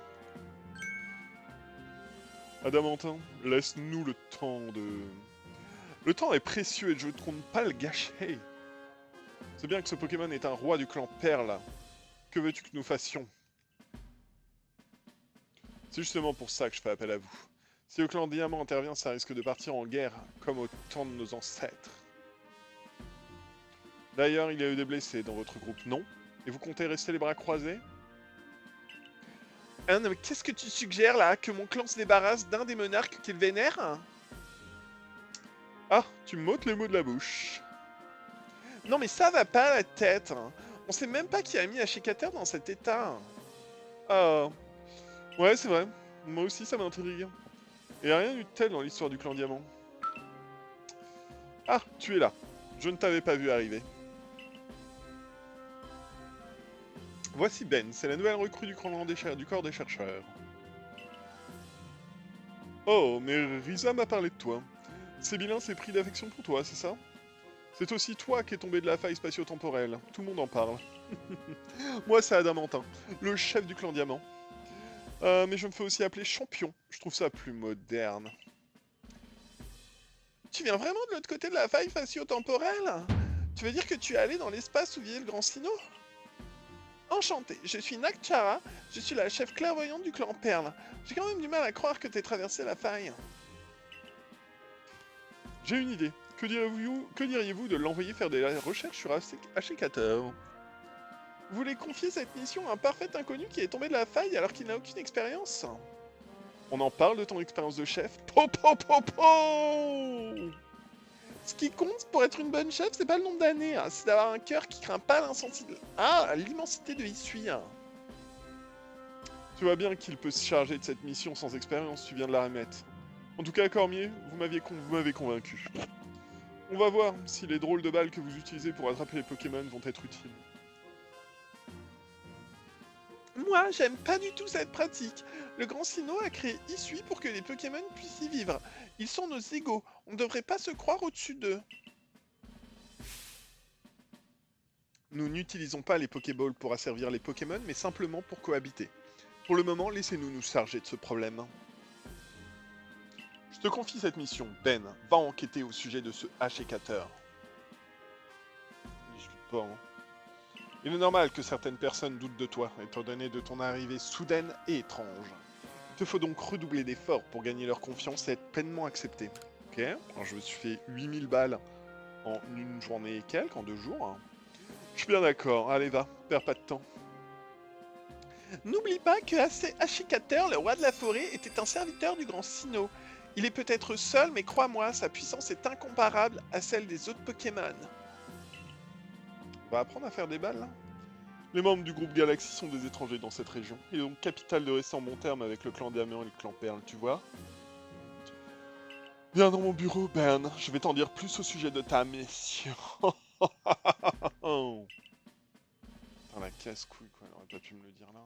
Adamantin, laisse-nous le temps de... Le temps est précieux et je ne compte pas le gâcher. C'est bien que ce Pokémon est un roi du clan Perle. Que veux-tu que nous fassions? C'est justement pour ça que je fais appel à vous. Si le clan Diamant intervient, ça risque de partir en guerre, comme au temps de nos ancêtres. D'ailleurs, il y a eu des blessés dans votre groupe, non? Et vous comptez rester les bras croisés? Hein, mais qu'est-ce que tu suggères là? Que mon clan se débarrasse d'un des monarques qu'il vénère? Ah, tu m'ôtes les mots de la bouche. Non mais ça va pas la tête. On sait même pas qui a mis Ashikater dans cet état. Ah, ouais c'est vrai. Moi aussi ça m'intrigue. Et rien eu de tel dans l'histoire du clan Diamant. Ah, tu es là. Je ne t'avais pas vu arriver. Voici Ben, c'est la nouvelle recrue du corps des chercheurs. Oh, mais Risa m'a parlé de toi. Sébilin s'est pris d'affection pour toi, c'est ça? C'est aussi toi qui es tombé de la faille spatio-temporelle. Tout le monde en parle. Moi, c'est Adamantin, le chef du clan Diamant. Mais je me fais aussi appeler champion. Je trouve ça plus moderne. Tu viens vraiment de l'autre côté de la faille spatio-temporelle? Tu veux dire que tu es allé dans l'espace où vivait le grand Sinnoh? Enchanté, je suis Nakchara, je suis la chef clairvoyante du clan Perle. J'ai quand même du mal à croire que t'aies traversé la faille. J'ai une idée. Que diriez-vous de l'envoyer faire des recherches sur Ashikater? Vous voulez confier cette mission à un parfait inconnu qui est tombé de la faille alors qu'il n'a aucune expérience? On en parle de ton expérience de chef? Po po po po! Ce qui compte pour être une bonne chef, c'est pas le nombre d'années, hein, c'est d'avoir un cœur qui craint pas l'immensité de Hisui. Tu vois bien qu'il peut se charger de cette mission sans expérience, tu viens de la remettre. En tout cas, Cormier, vous m'avez convaincu. On va voir si les drôles de balles que vous utilisez pour attraper les Pokémon vont être utiles. Moi, j'aime pas du tout cette pratique. Le grand Sinnoh a créé Hisui pour que les Pokémon puissent y vivre. Ils sont nos égaux. On ne devrait pas se croire au-dessus d'eux. Nous n'utilisons pas les Pokéballs pour asservir les Pokémon, mais simplement pour cohabiter. Pour le moment, laissez-nous nous charger de ce problème. Je te confie cette mission, Ben. Va enquêter au sujet de ce Hashekater. Je doute pas, hein. Il est normal que certaines personnes doutent de toi, étant donné de ton arrivée soudaine et étrange. Il te faut donc redoubler d'efforts pour gagner leur confiance et être pleinement accepté. Ok, alors je me suis fait 8000 balles en une journée et quelques, en 2 jours. Je suis bien d'accord, allez va, perds pas de temps. N'oublie pas que Ashikater, le roi de la forêt, était un serviteur du grand Sinnoh. Il est peut-être seul, mais crois-moi, sa puissance est incomparable à celle des autres Pokémon. On va apprendre à faire des balles, là? Les membres du groupe Galaxy sont des étrangers dans cette région. Il est donc capital de rester en bon terme avec le clan Diamant et le clan Perle, tu vois? Viens dans mon bureau, Ben. Je vais t'en dire plus au sujet de ta mission. Putain, la casse-couille, quoi. Elle aurait pas pu me le dire là.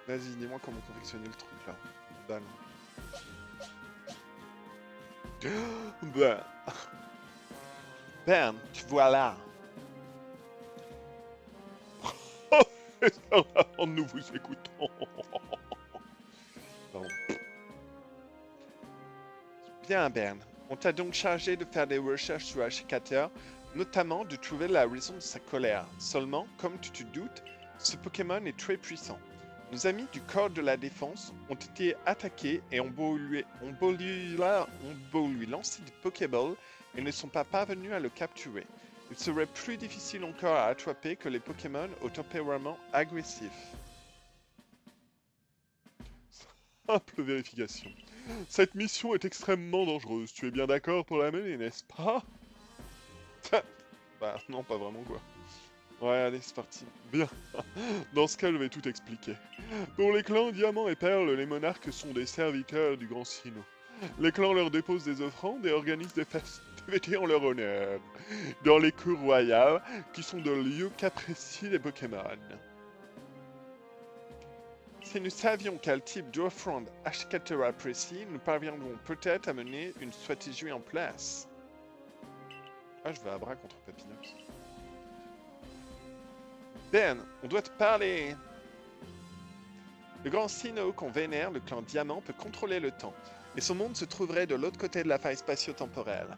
Vas-y, dis-moi comment confectionner le truc là. Balle. Ben, Ben, tu vois là. Nous vous écoutons. Pardon. Bien, Ben. On t'a donc chargé de faire des recherches sur Ashikater, notamment de trouver la raison de sa colère. Seulement, comme tu te doutes, ce Pokémon est très puissant. Nos amis du corps de la défense ont été attaqués et ont beau lui lancer des Pokéballs et ne sont pas parvenus à le capturer. Il serait plus difficile encore à attraper que les Pokémon au tempérament agressif. Simple vérification. Cette mission est extrêmement dangereuse. Tu es bien d'accord pour la mener, n'est-ce pas? Bah non, pas vraiment quoi. Ouais, allez, c'est parti. Bien. Dans ce cas, je vais tout expliquer. Pour les clans Diamant et Perle, les monarques sont des serviteurs du Grand Sinnoh. Les clans leur déposent des offrandes et organisent des festivités en leur honneur, dans les cours royales, qui sont de lieux qu'apprécient les Pokémon. Si nous savions quel type d'offrande Ashikater apprécie, nous parviendrons peut-être à mener une stratégie en place. Ah, je vais à bras contre Papinox. Ben, on doit te parler. Le grand Sinnoh qu'on vénère, le clan Diamant, peut contrôler le temps, et son monde se trouverait de l'autre côté de la faille spatio-temporelle.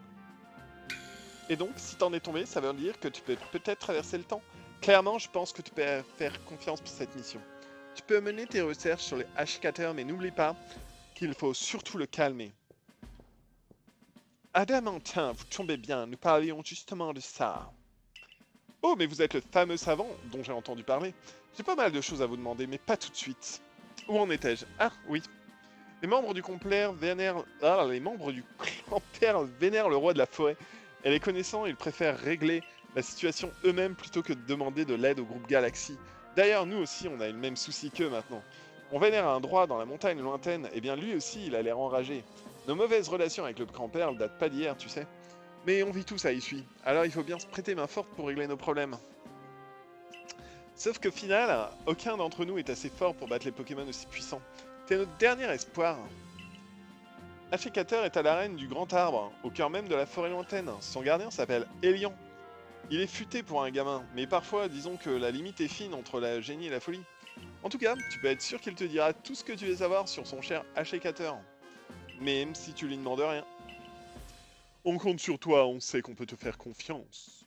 Et donc, si t'en es tombé, ça veut dire que tu peux peut-être traverser le temps. Clairement, je pense que tu peux faire confiance pour cette mission. Tu peux mener tes recherches sur les Ashikater, mais n'oublie pas qu'il faut surtout le calmer. Adamantin, vous tombez bien, nous parlions justement de ça. Oh, mais vous êtes le fameux savant dont j'ai entendu parler. J'ai pas mal de choses à vous demander, mais pas tout de suite. Où en étais-je? Ah, oui. Les membres du compère vénèrent... Ah, les membres du compère vénèrent le roi de la forêt. Et les connaissant, ils préfèrent régler la situation eux-mêmes plutôt que de demander de l'aide au groupe Galaxy. D'ailleurs, nous aussi, on a le même souci qu'eux maintenant. On vénère un droit dans la montagne lointaine, et bien lui aussi, il a l'air enragé. Nos mauvaises relations avec le grand-père datent pas d'hier, tu sais. Mais on vit tous à y suivre, alors il faut bien se prêter main forte pour régler nos problèmes. Sauf qu'au final, aucun d'entre nous est assez fort pour battre les Pokémon aussi puissants. T'es notre dernier espoir. Ashikater est à l'arène du Grand Arbre, au cœur même de la forêt lointaine. Son gardien s'appelle Elion. Il est futé pour un gamin, mais parfois, disons que la limite est fine entre la génie et la folie. En tout cas, tu peux être sûr qu'il te dira tout ce que tu veux savoir sur son cher Ashikater. Même si tu lui demandes rien. On compte sur toi, on sait qu'on peut te faire confiance.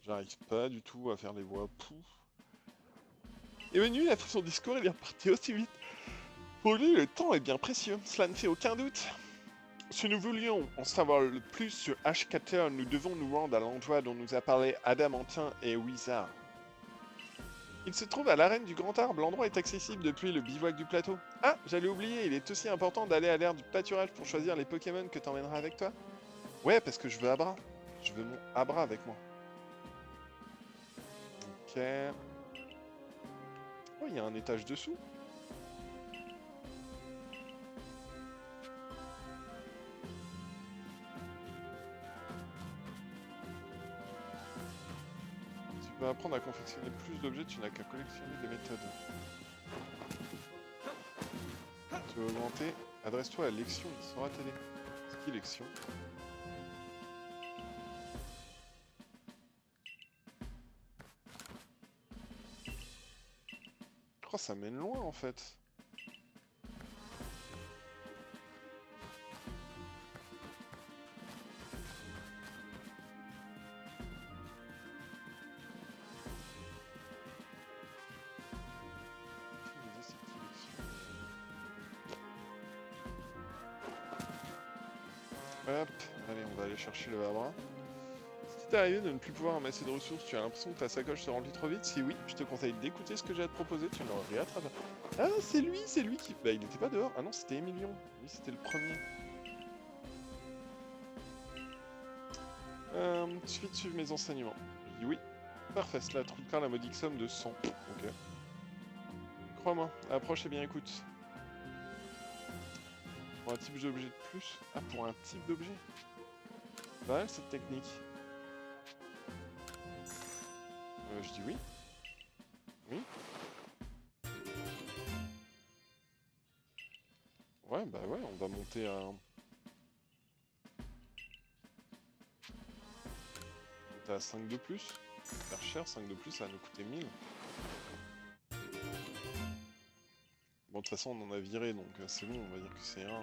J'arrive pas du tout à faire les voix pouf. Et venu, il a fait son discours, il est reparti aussi vite. Pour lui, le temps est bien précieux, cela ne fait aucun doute. Si nous voulions en savoir le plus sur Ashikater, nous devons nous rendre à l'endroit dont nous a parlé Adamantin et Wizard. Il se trouve à l'arène du Grand Arbre, l'endroit est accessible depuis le bivouac du plateau. Ah, j'allais oublier, il est aussi important d'aller à l'aire du pâturage pour choisir les Pokémon que t'emmèneras avec toi. Ouais, parce que je veux Abra. Je veux mon Abra avec moi. Ok. Oh, il y a un étage dessous. Tu peux apprendre à confectionner plus d'objets, tu n'as qu'à collectionner des méthodes. Tu veux augmenter? Adresse-toi à Lexion, il saura t'aider. C'est qui Lexion? Oh, ça mène loin en fait. Hop, allez, on va aller chercher le Abra. Si t'es arrivé de ne plus pouvoir amasser de ressources, tu as l'impression que ta sacoche se remplit trop vite? Si oui, je te conseille d'écouter ce que j'ai à te proposer, tu n'auras rien à travers. Ah, c'est lui qui... Bah, il n'était pas dehors. Ah non, c'était Emilion. Lui, c'était le premier. Il suffit de suivre mes enseignements. Je dis oui. Parfait, cela trouve la modique somme de 100. Ok. Crois-moi, approche et bien écoute. Pour un type d'objet de plus? Ah, pour un type d'objet? Pas mal cette technique. Je dis oui. Oui. Ouais, bah ouais, on va monter à... à 5 de plus. Ça va faire cher, 5 de plus, ça va nous coûter 1000. Bon, de toute façon, on en a viré, donc c'est bon, on va dire que c'est un.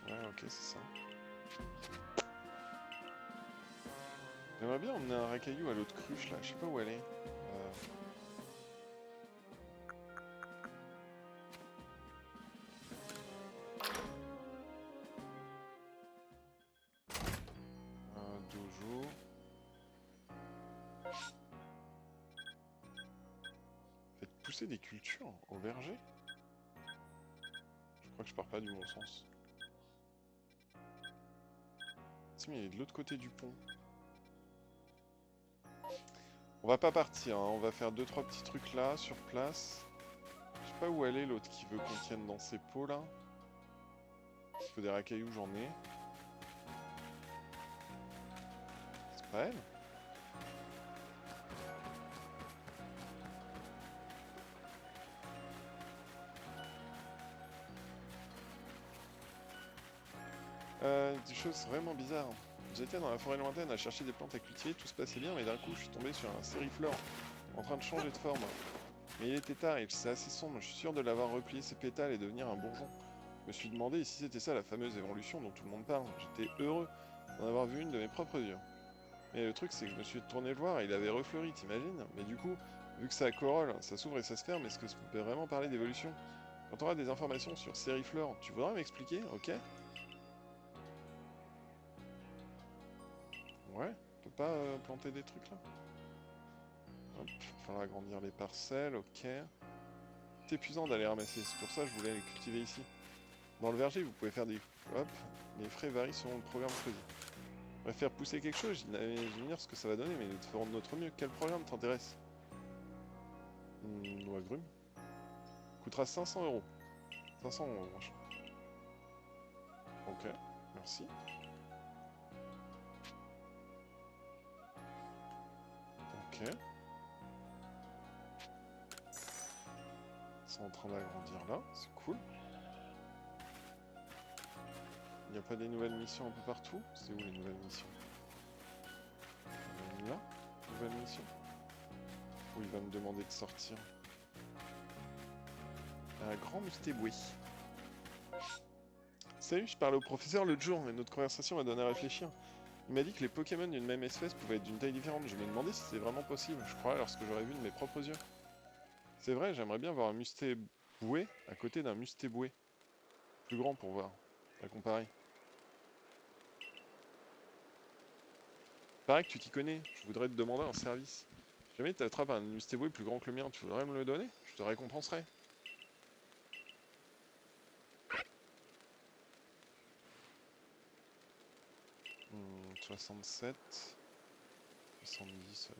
Ouais, ok, c'est ça. J'aimerais bien emmener un racaillou à l'autre cruche, là. Je sais pas où elle est. Un dojo. Faites pousser des cultures au verger? Je crois que je pars pas du bon sens. Si, mais il est de l'autre côté du pont. On va pas partir, hein. On va faire 2-3 petits trucs là, sur place. Je sais pas où elle est, l'autre qui veut qu'on tienne dans ses pots, là. Il faut des racailloux, j'en ai. C'est pas elle? Des choses vraiment bizarres. J'étais dans la forêt lointaine à chercher des plantes à cultiver, tout se passait bien, mais d'un coup je suis tombé sur un sériflore en train de changer de forme. Mais il était tard et c'est assez sombre, je suis sûr de l'avoir replié ses pétales et devenir un bourgeon. Je me suis demandé si c'était ça la fameuse évolution dont tout le monde parle. J'étais heureux d'en avoir vu une de mes propres yeux. Mais le truc c'est que je me suis tourné le voir et il avait refleuri, t'imagines? Mais du coup, vu que ça corolle, ça s'ouvre et ça se ferme, est-ce que ça peut vraiment parler d'évolution? Quand tu auras des informations sur sériflore, tu voudras m'expliquer, ok? Ouais, on peut pas planter des trucs là? Hop, il va falloir agrandir les parcelles, ok. C'est épuisant d'aller ramasser, c'est pour ça que je voulais les cultiver ici. Dans le verger, vous pouvez faire des... Hop, les frais varient selon le programme choisi. On va faire pousser quelque chose, j'imagine ce que ça va donner, mais nous ferons de notre mieux. Quel programme t'intéresse? Noix grume. Coûtera 500 euros. 500 euros, machin. Ok, merci. Ok. C'est en train d'agrandir là, c'est cool. Il n'y a pas des nouvelles missions un peu partout? C'est où les nouvelles missions? Là? Nouvelle mission? Où il va me demander de sortir. Un grand mustéboué. Salut, je parlais au professeur l'autre jour et notre conversation m'a donné à réfléchir. Il m'a dit que les Pokémon d'une même espèce pouvaient être d'une taille différente. Je me demandais si c'était vraiment possible. Je crois lorsque j'aurais vu de mes propres yeux. C'est vrai, j'aimerais bien voir un mustéboué à côté d'un mustéboué. Plus grand pour voir. À comparer. Pareil que tu t'y connais, je voudrais te demander un service. Si jamais tu attrapes un mustéboué plus grand que le mien, tu voudrais me le donner? Je te récompenserai. 67... 70...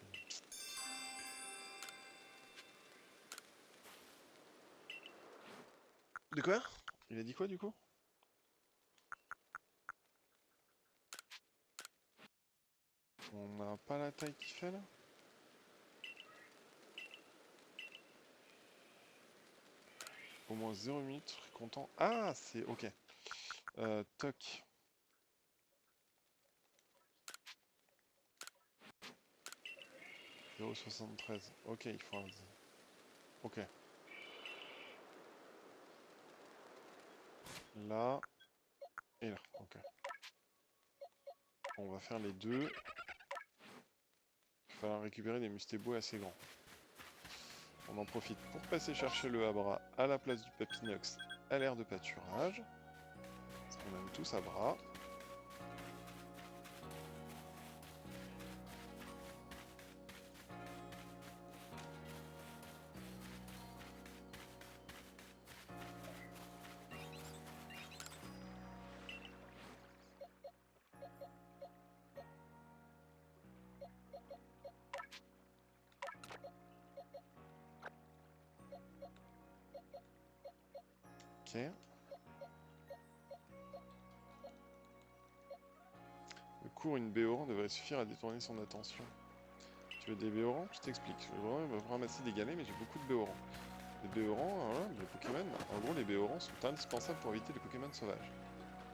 De quoi? Il a dit quoi du coup? On n'a pas la taille qu'il fait là? Au moins 0 minute, content. Ah, c'est ok. Toc. 0,73. Ok, il faut un... Ok. Là. Et là. Ok. On va faire les deux. Il va falloir récupérer des mustébois assez grands. On en profite pour passer chercher le Abra à la place du Papinox à l'aire de pâturage. Parce qu'on aime tous Abra. Ok. Le cours, une Béoran devrait suffire à détourner son attention. Tu veux des Béorans? Je t'explique. Je vais vraiment ramasser des galets, mais j'ai beaucoup de Béorans. Les béorans, hein, les Pokémon. En gros, les béorans sont indispensables pour éviter les Pokémon sauvages.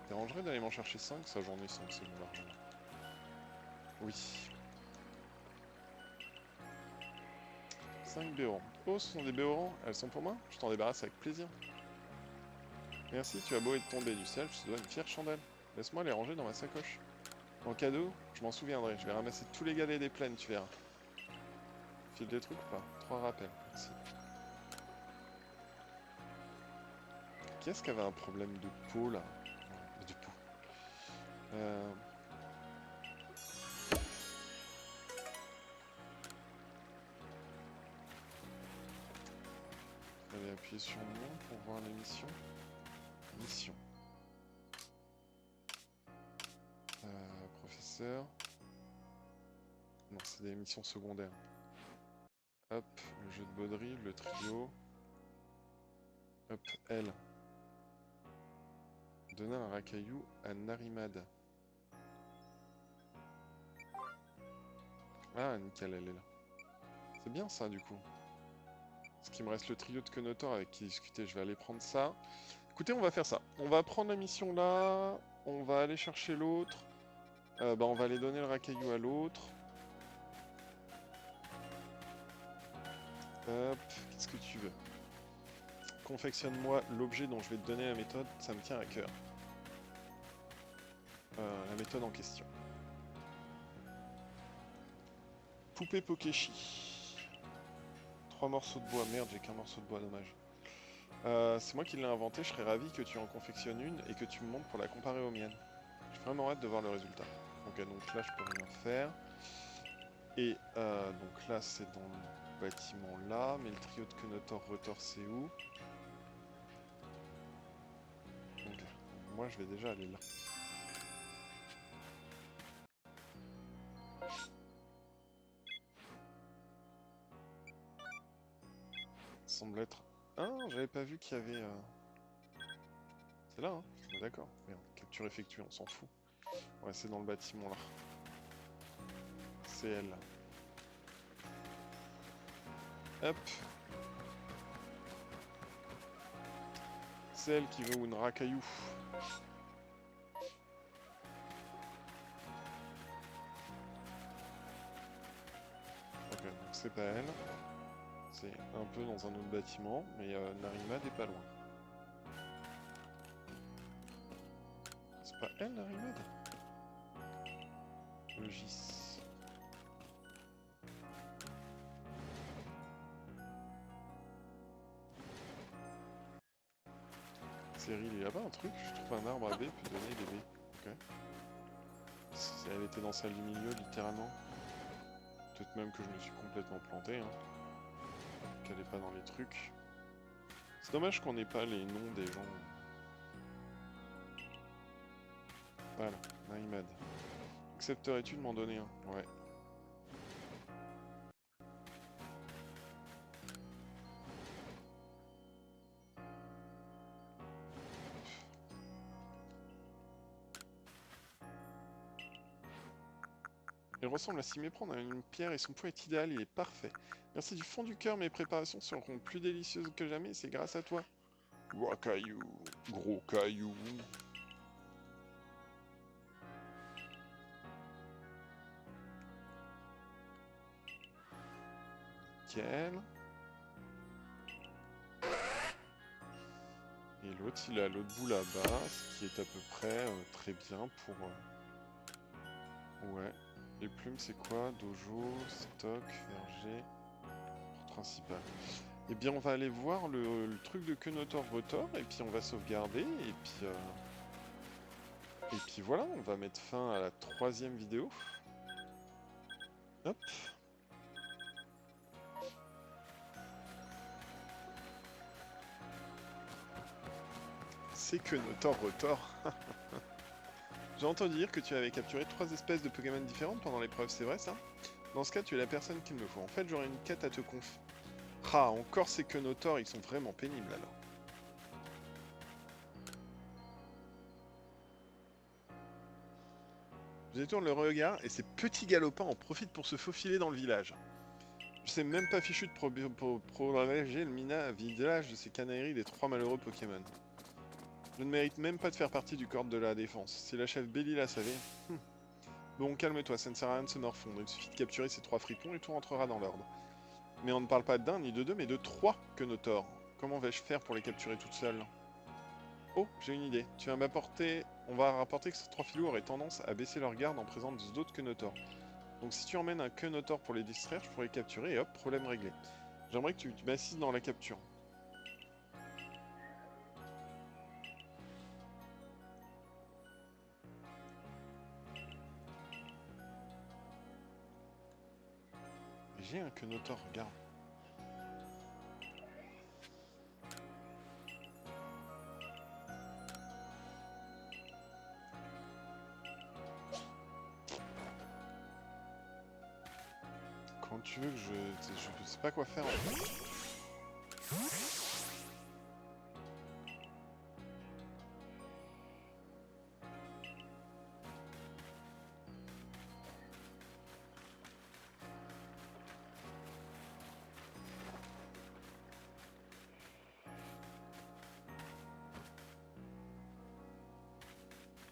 Dérangerait d'aller m'en chercher 5, sa journée 5, c'est bon largement. Oui. 5 béorans. Oh, ce sont des béorans. Elles sont pour moi? Je t'en débarrasse avec plaisir. Merci, tu as beau être tombé du ciel, je te dois une fière chandelle. Laisse-moi les ranger dans ma sacoche. En cadeau, je m'en souviendrai. Je vais ramasser tous les galets des plaines, tu verras. File des trucs ou pas? 3 rappels, merci. Qui est-ce qui avait un problème de peau là? De peau. Je vais appuyer sur non pour voir les missions. Mission. Professeur. Non, c'est des missions secondaires. Hop, le jeu de Baudry, le trio. Hop, elle. Donner un racaillou à Narimad. Ah, nickel, elle est là. C'est bien ça, du coup. Parce qu'il me reste le trio de Kenotor avec qui discuter. Je vais aller prendre ça. Écoutez, on va faire ça. On va prendre la mission là. On va aller chercher l'autre. On va aller donner le racaillou à l'autre. Hop, qu'est-ce que tu veux? Confectionne-moi l'objet dont je vais te donner la méthode, ça me tient à cœur. La méthode en question. Poupée Pokéchi. 3 morceaux de bois, merde, j'ai qu'un morceau de bois, dommage. C'est moi qui l'ai inventé, je serais ravi que tu en confectionnes une et que tu me montres pour la comparer aux miennes. J'ai vraiment hâte de voir le résultat. Ok, donc là je peux rien faire. Et donc là c'est dans le bâtiment là, mais le trio de Kenotor Rotor c'est où? Ok, moi je vais déjà aller là. Ça semble être... Ah, j'avais pas vu qu'il y avait... C'est là, hein? D'accord. Merde, capture effectuée, on s'en fout. Ouais, c'est dans le bâtiment là. C'est elle. Hop. C'est elle qui veut une racaillou. Ok, donc c'est pas elle. C'est un peu dans un autre bâtiment, mais Narimad est pas loin. C'est pas elle, Narimad? Logis. Cyril, il y a pas un truc? Je trouve un arbre à baies peut donner des baies. Ok. Si elle était dans celle du milieu, littéralement. Peut-être même que je me suis complètement planté, hein. Qu'elle est pas dans les trucs. C'est dommage qu'on n'ait pas les noms des gens. Voilà, Narimad. Accepterais-tu de m'en donner un? Ouais. Il ressemble à s'y méprendre à une pierre et son poids est idéal, il est parfait. Merci du fond du cœur, mes préparations seront plus délicieuses que jamais, c'est grâce à toi. Gros caillou, gros caillou. Nickel. Et l'autre, il est à l'autre bout là-bas, ce qui est à peu près très bien pour... Ouais. Les plumes, c'est quoi? Dojo, stock, verger, principal. Eh bien, on va aller voir le truc de Kenotor Rotor, et puis on va sauvegarder, et puis voilà, on va mettre fin à la 3e vidéo. Hop. C'est Kenotor Rotor. J'ai entendu dire que tu avais capturé 3 espèces de Pokémon différentes pendant l'épreuve, c'est vrai ça? Dans ce cas, tu es la personne qu'il me faut. En fait, j'aurais une quête à te confier. Ah, encore ces Kenotor, ils sont vraiment pénibles alors. Je détourne le regard et ces petits galopins en profitent pour se faufiler dans le village. C'est même pas fichu de prolonger le village de ces canailleries des 3 malheureux Pokémon. Je ne mérite même pas de faire partie du corps de la défense. Si la chef Belly la savait... Bon, calme-toi, ça ne sert à rien de se morfondre. Il suffit de capturer ces 3 fripons et tout rentrera dans l'ordre. Mais on ne parle pas d'un ni de deux, mais de 3 Quenotors. Comment vais-je faire pour les capturer toutes seules? Oh, j'ai une idée. Tu vas m'apporter... On va rapporter que ces 3 filous auraient tendance à baisser leur garde en présence d'autres Quenotors. Donc si tu emmènes un Quenotor pour les distraire, je pourrais les capturer et hop, problème réglé. J'aimerais que tu m'assistes dans la capture. J'ai un Quenotor, regarde. Quand tu veux que je sais pas quoi faire en fait.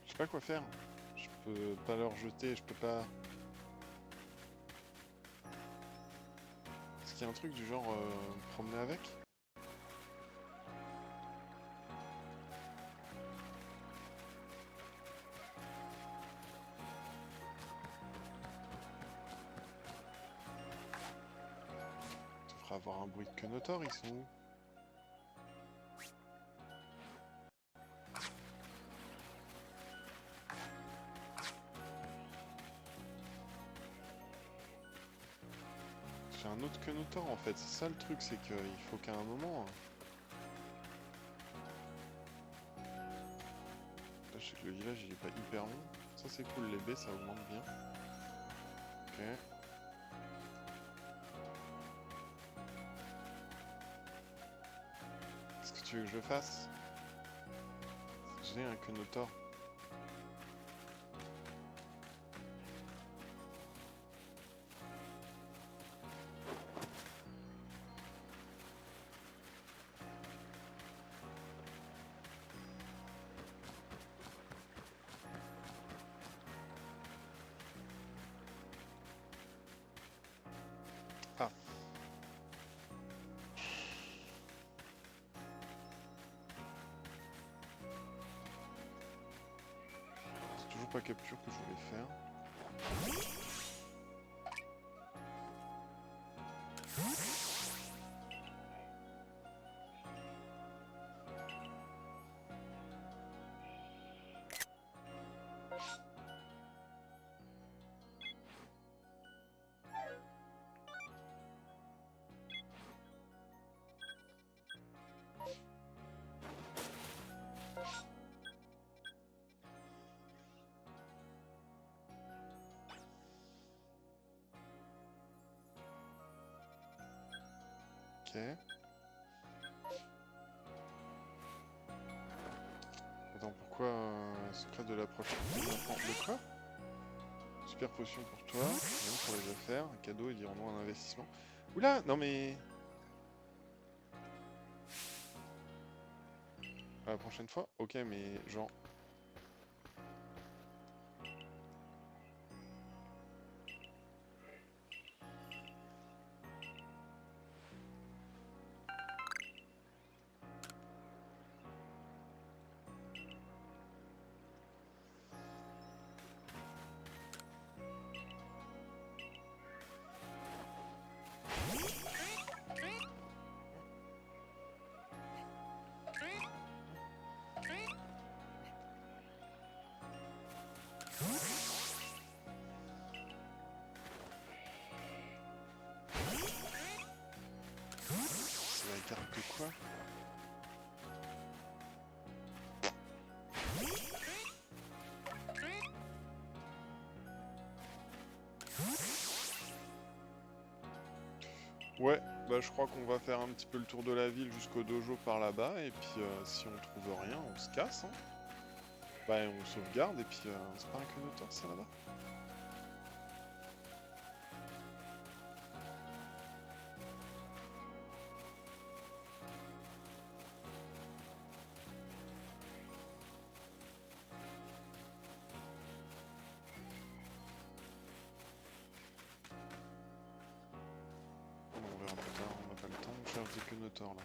Je sais pas quoi faire. Je peux pas leur jeter, je peux pas... Est-ce qu'il y a un truc du genre promener avec? Ça fera avoir un bruit de Quenotor, ils sont où? J'ai un autre Quenotor en fait, c'est ça le truc, c'est qu'il faut qu'à un moment... Là je sais que le village il est pas hyper long. Ça c'est cool, les baies ça augmente bien. Ok. Qu'est-ce que tu veux que je fasse? J'ai un Quenotor. Ah. C'est toujours pas capture que je voulais faire. Ok. Attends, pourquoi secret de l'approche de quoi? Super potion pour toi, rien pour les affaires, un cadeau et dirons-nous un investissement. Oula, non mais... À la prochaine fois? Ok, mais genre... C'est la carte de quoi? Ouais, bah je crois qu'on va faire un petit peu le tour de la ville jusqu'au dojo par là-bas, et puis si on trouve rien, on se casse, hein. Bah on sauvegarde, et puis c'est pas un Quenotor ça là-bas? des quenotors là.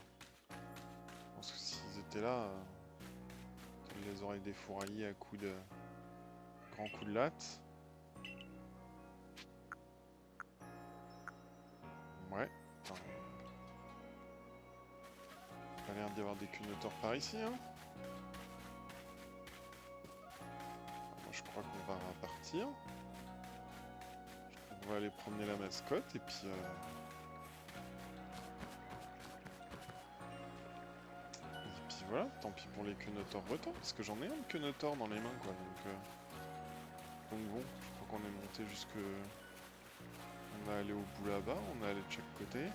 Je pense que s'ils étaient là, ils les auraient défouraillés à coups de... grands coups de latte. Ouais. Enfin, pas l'air d'y avoir des quenotors par ici, hein. Moi je crois qu'on va repartir. On va aller promener la mascotte et puis... voilà, tant pis pour les quenotors bretons, parce que j'en ai un de quenotor dans les mains, quoi, donc bon, je crois qu'on est monté jusque... On est allé au bout là-bas, on est allé de chaque côté.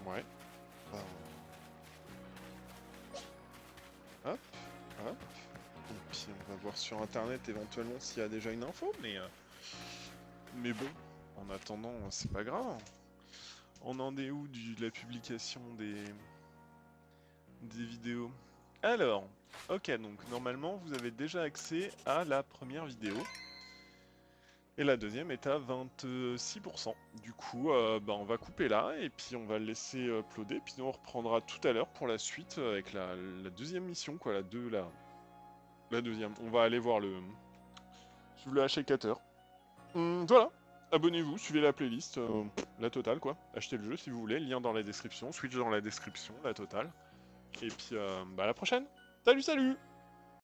Ouais. Bah, hop, hop. Et puis on va voir sur internet éventuellement s'il y a déjà une info, mais bon, en attendant, c'est pas grave. On en est où de la publication des vidéos? Alors, ok, donc normalement vous avez déjà accès à la première vidéo. Et la deuxième est à 26%. Du coup, bah, on va couper là, et puis on va le laisser uploader, puis nous on reprendra tout à l'heure pour la suite avec la deuxième mission, quoi, la deuxième. On va aller voir le hachecateur. Voilà, abonnez-vous, suivez la playlist, la totale, quoi. Achetez le jeu si vous voulez, lien dans la description, Switch dans la description, la totale. Et puis, bah, à la prochaine. Salut, salut!